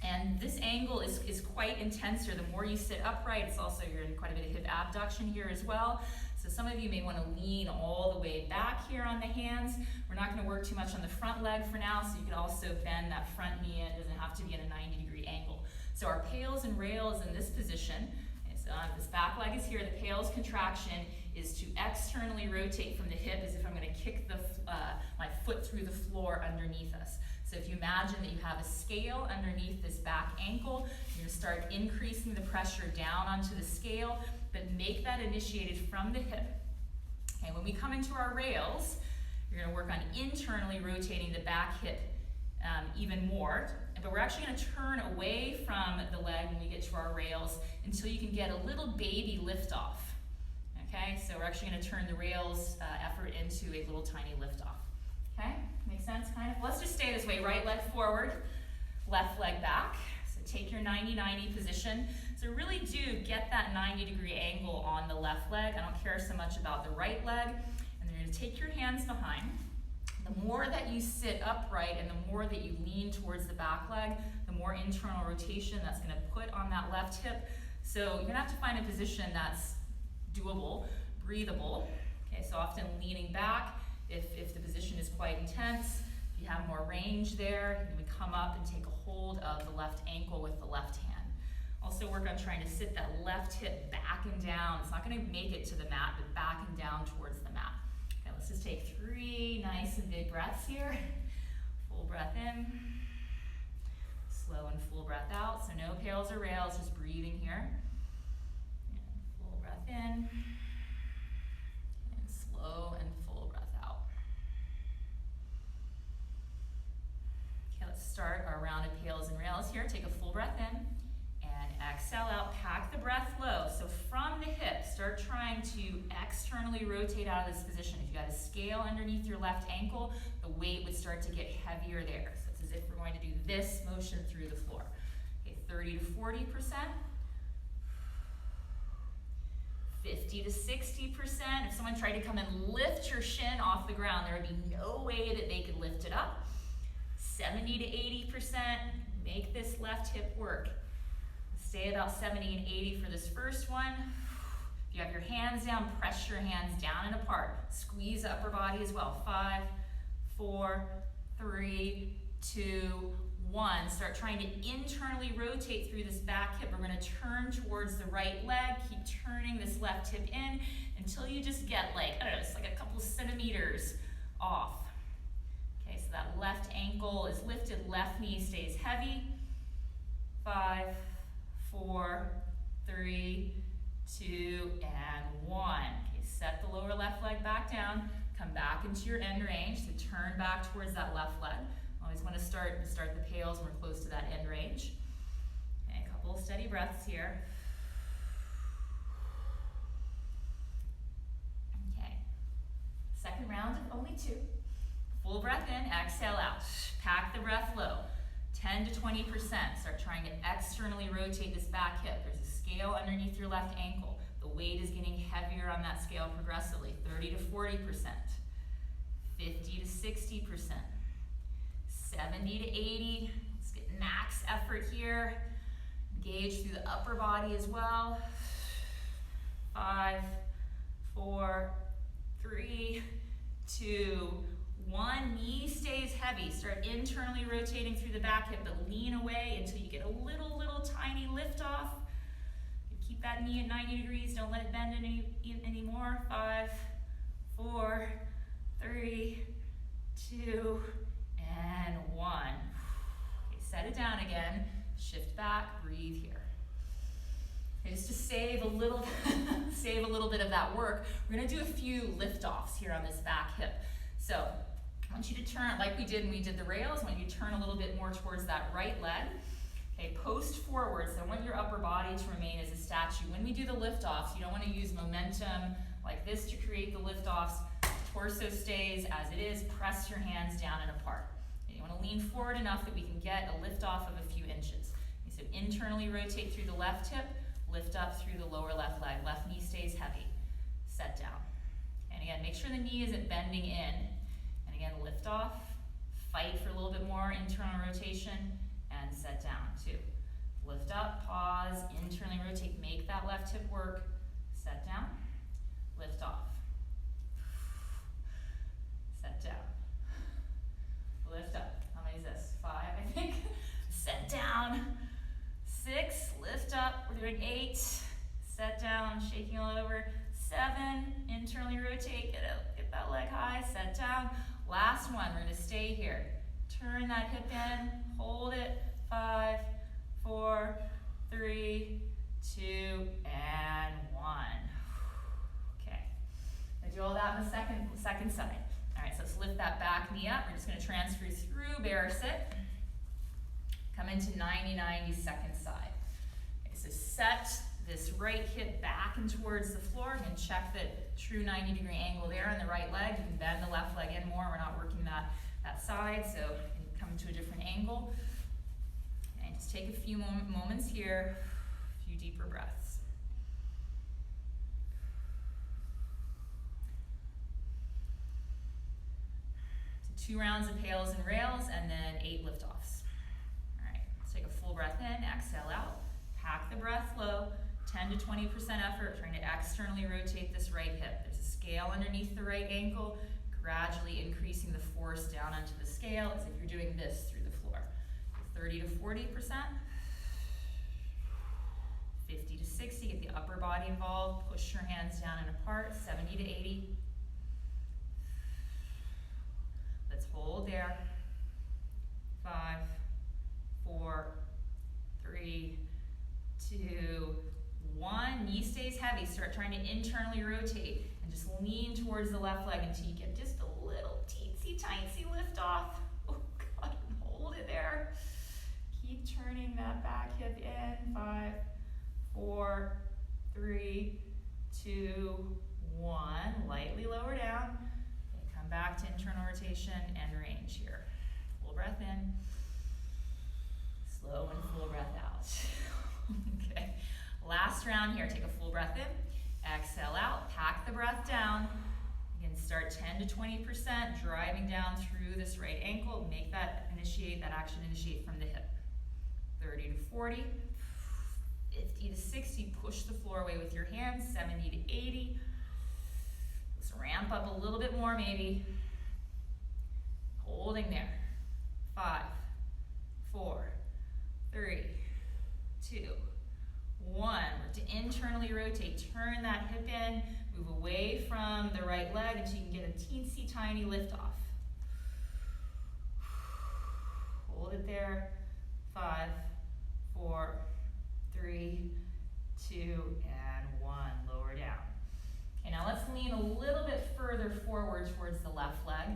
and this angle is quite intense here. The more you sit upright, it's also, you're in quite a bit of hip abduction here as well. So some of you may want to lean all the way back here on the hands. We're not going to work too much on the front leg for now, so you can also bend that front knee in. It doesn't have to be at a 90-degree angle. So our pails and rails in this position, so this back leg is here. The pails contraction is to externally rotate from the hip as if I'm going to kick my foot through the floor underneath us. So if you imagine that you have a scale underneath this back ankle, you're going to start increasing the pressure down onto the scale, but make that initiated from the hip. Okay, when we come into our rails, you're going to work on internally rotating the back hip even more, but we're actually going to turn away from the leg when we get to our rails until you can get a little baby liftoff. Okay, so we're actually going to turn the rails effort into a little tiny liftoff. Okay, makes sense kind of? Let's just stay this way, right leg forward, left leg back. So take your 90-90 position. So really do get that 90-degree angle on the left leg. I don't care so much about the right leg. And then you're going to take your hands behind. The The more that you sit upright and the more that you lean towards the back leg, the more internal rotation that's going to put on that left hip. So you're going to have to find a position that's doable, breathable. Okay, so often leaning back if the position is quite intense. If you have more range there, you can come up and take a hold of the left ankle with the left hand. Also work on trying to sit that left hip back and down. It's not going to make it to the mat, but back and down towards the mat. Okay, let's just take 3 nice and big breaths here. Full breath in. Slow and full breath out. So no pails or rails, just breathing here. And full breath in. And slow and full breath out. Okay, let's start our round of pails and rails here. Take a full breath in. Exhale out, pack the breath low. So from the hip, start trying to externally rotate out of this position. If you got a scale underneath your left ankle, the weight would start to get heavier there. So it's as if we're going to do this motion through the floor. Okay, 30 to 40%, 50 to 60%. If someone tried to come and lift your shin off the ground, there would be no way that they could lift it up. 70 to 80%, make this left hip work. Stay about 70 and 80 for this first one. If you have your hands down, press your hands down and apart. Squeeze the upper body as well. 5, 4, 3, 2, 1. Start trying to internally rotate through this back hip. We're going to turn towards the right leg. Keep turning this left hip in until you just get like, I don't know, it's like a couple centimeters off. Okay, so that left ankle is lifted, left knee stays heavy. 5, 4, 3, 2, and 1. Okay, set the lower left leg back down. Come back into your end range. So turn back towards that left leg. Always want to start the pails when we're close to that end range. Okay, a couple of steady breaths here. Okay, second round of only 2. Full breath in, exhale out. Pack the breath low. 10 to 20%. Start trying to externally rotate this back hip. There's a scale underneath your left ankle. The weight is getting heavier on that scale progressively. 30 to 40%, 50 to 60%, 70 to 80. Let's get max effort here. Engage through the upper body as well. 5, 4, 3, 2, 1. Knee stays heavy. Start internally rotating through the back hip, but lean away until you get a little tiny lift off. Keep that knee at 90 degrees. Don't let it bend anymore. 5, 4, 3, 2, and 1. Okay, set it down again. Shift back. Breathe here. Okay, just to save a little, save a little bit of that work, we're going to do a few liftoffs here on this back hip. So I want you to turn, like we did when we did the rails, I want you to turn a little bit more towards that right leg. Okay, post forward, so I want your upper body to remain as a statue. When we do the liftoffs, you don't want to use momentum like this to create the liftoffs. Torso stays as it is, press your hands down and apart. Okay, you want to lean forward enough that we can get a liftoff of a few inches. Okay, so internally rotate through the left hip, lift up through the lower left leg. Left knee stays heavy. Set down. And again, make sure the knee isn't bending in. And again, lift off, fight for a little bit more internal rotation, and set down. 2. Lift up, pause, internally rotate, make that left hip work, set down, lift off, set down, lift up. How many is this? 5, I think. Set down. 6, lift up. We're doing 8, set down, shaking all over. 7, internally rotate, get that leg high, set down. Last one, we're going to stay here. Turn that hip in, hold it. 5, 4, 3, 2, and 1. Okay, I do all that on the second side. All right, so let's lift that back knee up. We're just going to transfer through bear sit. Come into 90-90 second side. Okay, so set this right hip back and towards the floor, and check that true 90-degree angle there on the right leg. You can bend the left leg in more. We're not working that side, so you can come to a different angle. And just take a few moments here, a few deeper breaths. To 2 rounds of pails and rails, and then 8 liftoffs. All right, let's take a full breath in, exhale out. Pack the breath low, 10 to 20% effort, trying to externally rotate this right hip. There's a scale underneath the right ankle, gradually increasing the force down onto the scale as if you're doing this through the floor. 30 to 40%, 50 to 60, get the upper body involved, push your hands down and apart, 70 to 80. Let's hold there. 5, 4, 3, 2, 1. Knee stays heavy. Start trying to internally rotate and just lean towards the left leg until you get just a little teensy-tiny lift off. Oh God, and hold it there. Keep turning that back hip in. 5, 4, 3, 2, 1. Lightly lower down. Okay, come back to internal rotation and range here. Full breath in. Slow and full breath out. Okay. Last round here. Take a full breath in. Exhale out. Pack the breath down. Again, start 10 to 20%, driving down through this right ankle. Make that action initiate from the hip. 30 to 40, 50 to 60. Push the floor away with your hands. 70 to 80. Let's ramp up a little bit more maybe. Holding there. 5, 4, 3, 2, 1. Work to internally rotate. Turn that hip in. Move away from the right leg until you can get a teensy tiny lift off. Hold it there. 5, 4, 3, 2, and 1. Lower down. Okay, now let's lean a little bit further forward towards the left leg.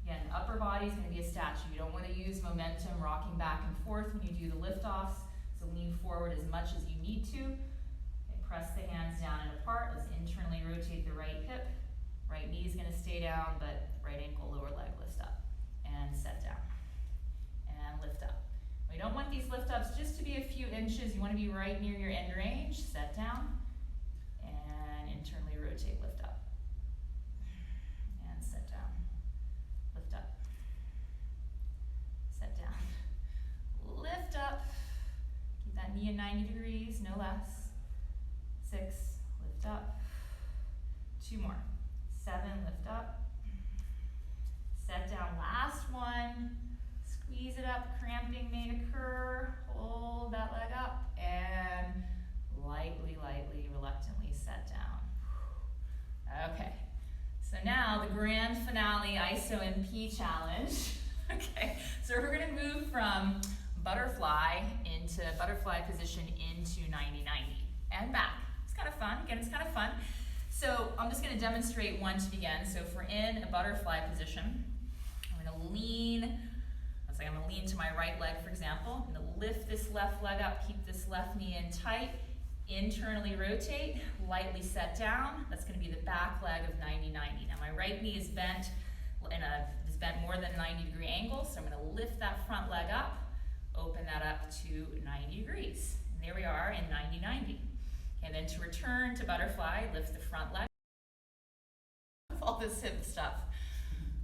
Again, upper body is going to be a statue. You don't want to use momentum rocking back and forth when you do the lift-offs, so lean forward as much as you need to. Okay, press the hands down and apart. Let's internally rotate the right hip. Right knee is going to stay down, but right ankle, lower leg lifts up. And set down. And lift up. We don't want these lift-ups just to be a few inches. You want to be right near your end range. Set down. And internally rotate, lift up. And set down. Lift up. Set down. Lift up. Keep that knee at 90 degrees, no less. 6, lift up. 2 more. 7, lift up. Set down, last one. Squeeze it up, cramping may occur. Hold that leg up and lightly, reluctantly set down. Okay, so now the grand finale ISO-MP challenge. Okay, so we're gonna move from butterfly position into 90-90 and back. It's kind of fun, again, it's kind of fun. So I'm just gonna demonstrate one to begin. So if we're in a butterfly position, I'm gonna lean, let's say I'm gonna lean to my right leg, for example. I'm gonna lift this left leg up, keep this left knee in tight, internally rotate, lightly set down. That's gonna be the back leg of 90-90. Now my right knee is bent more than a 90-degree angle, so I'm gonna lift that front leg up, open that up to 90 degrees. And there we are in 90-90. And then to return to butterfly, lift the front leg. All this hip stuff.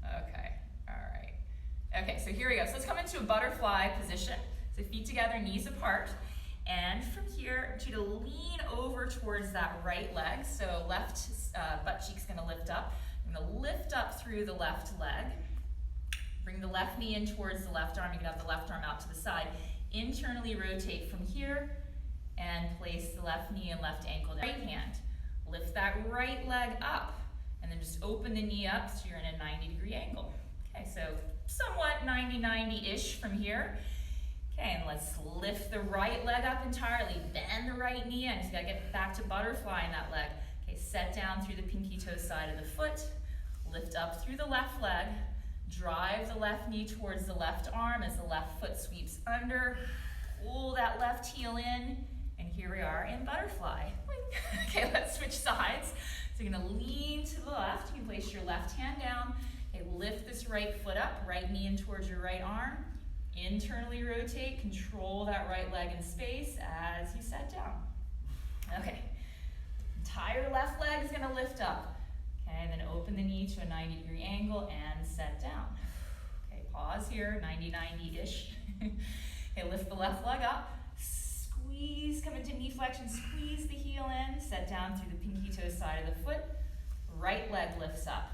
Okay, all right. Okay, so here we go. So let's come into a butterfly position. So feet together, knees apart. And from here, I want you to lean over towards that right leg. So left butt cheek's gonna lift up. I'm gonna lift up through the left leg. Bring the left knee in towards the left arm. You can have the left arm out to the side. Internally rotate from here and place the left knee and left ankle down. Right hand, lift that right leg up and then just open the knee up so you're in a 90-degree angle. Okay, so somewhat 90-90-ish from here. Okay, and let's lift the right leg up entirely. Bend the right knee in. So you gotta get back to butterfly in that leg. Okay, set down through the pinky toe side of the foot. Lift up through the left leg. Drive the left knee towards the left arm as the left foot sweeps under. Pull that left heel in. And here we are in butterfly. Okay, let's switch sides. So you're gonna lean to the left. You can place your left hand down. Okay, lift this right foot up, right knee in towards your right arm. Internally rotate, control that right leg in space as you set down. Okay, entire left leg is gonna lift up. Okay, and then open the knee to a 90-degree angle and set down. pause here, 90-90-ish. Okay, lift the left leg up, squeeze, come into knee flexion, squeeze the heel in, set down through the pinky toe side of the foot, right leg lifts up,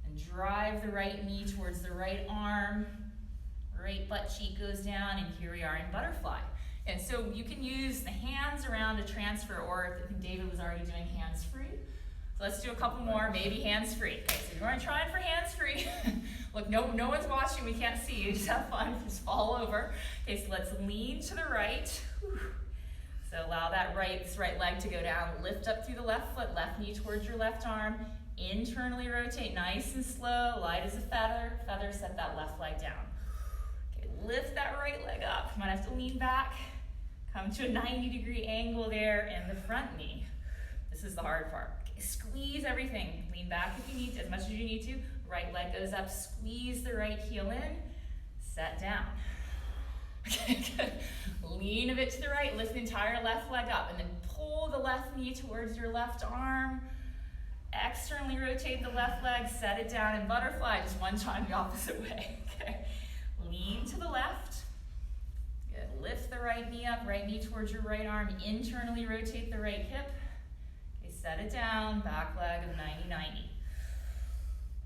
and drive the right knee towards the right arm, right butt cheek goes down, and here we are in butterfly. And so you can use the hands around to transfer, or I think David was already doing hands-free. So let's do a couple more, maybe hands-free. Okay, so if you aren't trying for hands-free, look, no one's watching, we can't see you, just have fun, just fall over. Okay, so let's lean to the right. Whew. So allow this right leg to go down, lift up through the left foot, left knee towards your left arm, internally rotate, nice and slow, light as a feather, set that left leg down. Okay, lift that right leg up, you might have to lean back, come to a 90-degree angle there in the front knee. This is the hard part. Okay, squeeze everything, lean back if you need to, as much as you need to, right leg goes up, squeeze the right heel in, set down. Okay, good. Lean a bit to the right, lift the entire left leg up, and then pull the left knee towards your left arm. Externally rotate the left leg, set it down in butterfly, just one time the opposite way. Okay. Lean to the left. Good. Lift the right knee up, right knee towards your right arm, internally rotate the right hip. Okay, set it down, back leg of 90-90.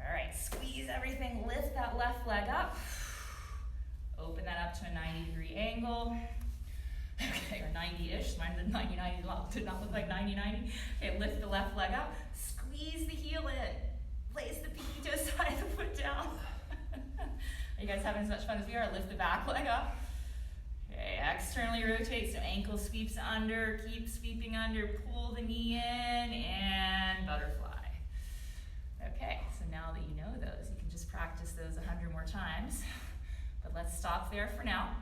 All right, squeeze everything, lift that left leg up. Open that up to a 90-degree angle. Okay, or 90-ish, mine did 90-90, did not look like 90-90. Okay, lift the left leg up, squeeze the heel in, place the pinky toe side of the foot down. Are you guys having as much fun as we are? Lift the back leg up. Okay, externally rotate, so ankle sweeps under, keep sweeping under, pull the knee in, and butterfly. Okay, so now that you know those, you can just practice those 100 more times. But let's stop there for now.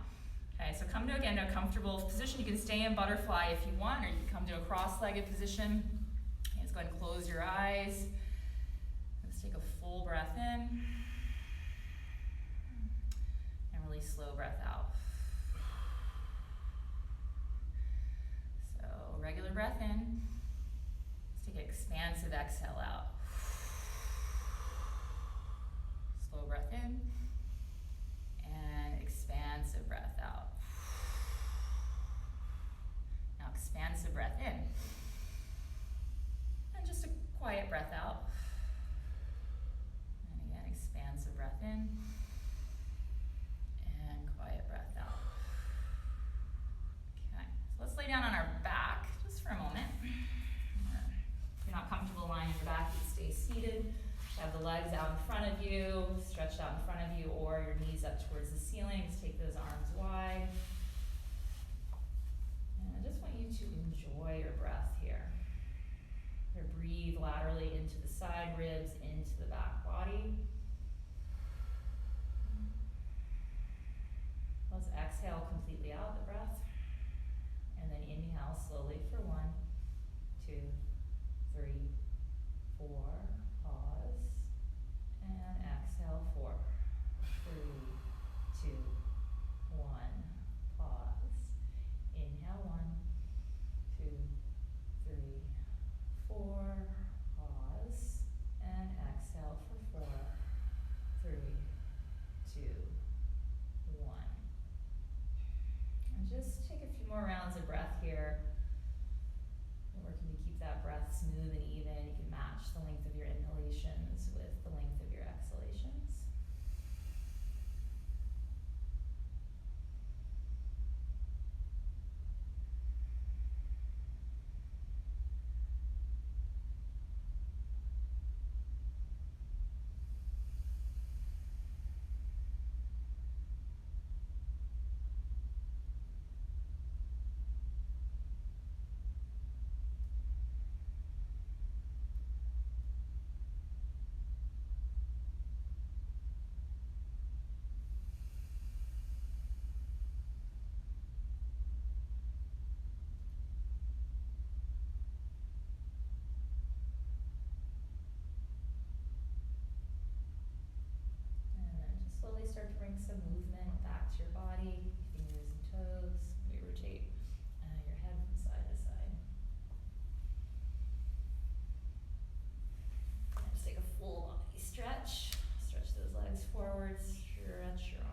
Okay, so come to, again, a comfortable position. You can stay in butterfly if you want, or you can come to a cross-legged position. Okay, let's go ahead and close your eyes. Let's take a full breath in. And really slow breath out. So regular breath in. Let's take an expansive exhale out. Slow breath in. And expansive breath out. Now expansive breath in. And just a quiet breath out. And again, expansive breath in. And quiet breath out. Okay, so let's lay down on our back just for a moment. If you're not comfortable lying on your back, you can stay seated. Have the legs out in front of you, stretched out in front of you, or your knees up towards the ceiling. Just take those arms wide. And I just want you to enjoy your breath here. Here, breathe laterally into the side ribs, into the back body. Let's exhale completely out the breath. And then inhale slowly for 1, 2, 3, 4. Pause. And exhale 4, 3, 2, 1. Pause. Inhale 1, 2, 3, 4. Pause. And exhale for 4, 3, 2, 1. And just take a few more rounds of breath here. We're working to keep that breath smooth and even. You can match the length of your inhalations with the length of your exhalations. Slowly start to bring some movement back to your body, fingers and toes. We rotate your head from side to side. And just take a full body stretch. Stretch those legs forward, stretch your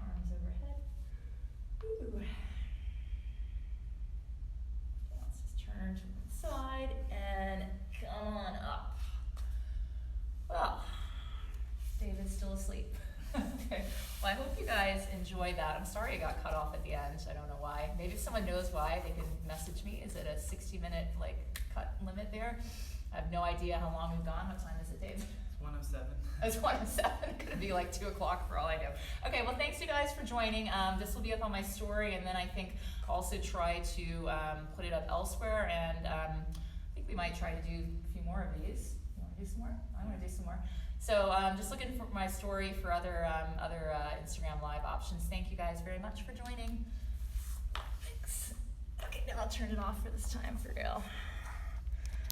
Well, I hope you guys enjoyed that. I'm sorry it got cut off at the end. I don't know why. Maybe if someone knows why, they can message me. Is it a 60-minute cut limit there? I have no idea how long we've gone. What time is it, Dave?
It's 1:07.
It's 1:07. Could be like 2 o'clock for all I know. Okay, well, thanks you guys for joining. This will be up on my story, and then I think also try to put it up elsewhere. And I think we might try to do a few more of these. You want to do some more? I want to do some more. So just looking for my story for other Instagram Live options. Thank you guys very much for joining. Thanks. Okay, now I'll turn it off for this time for real.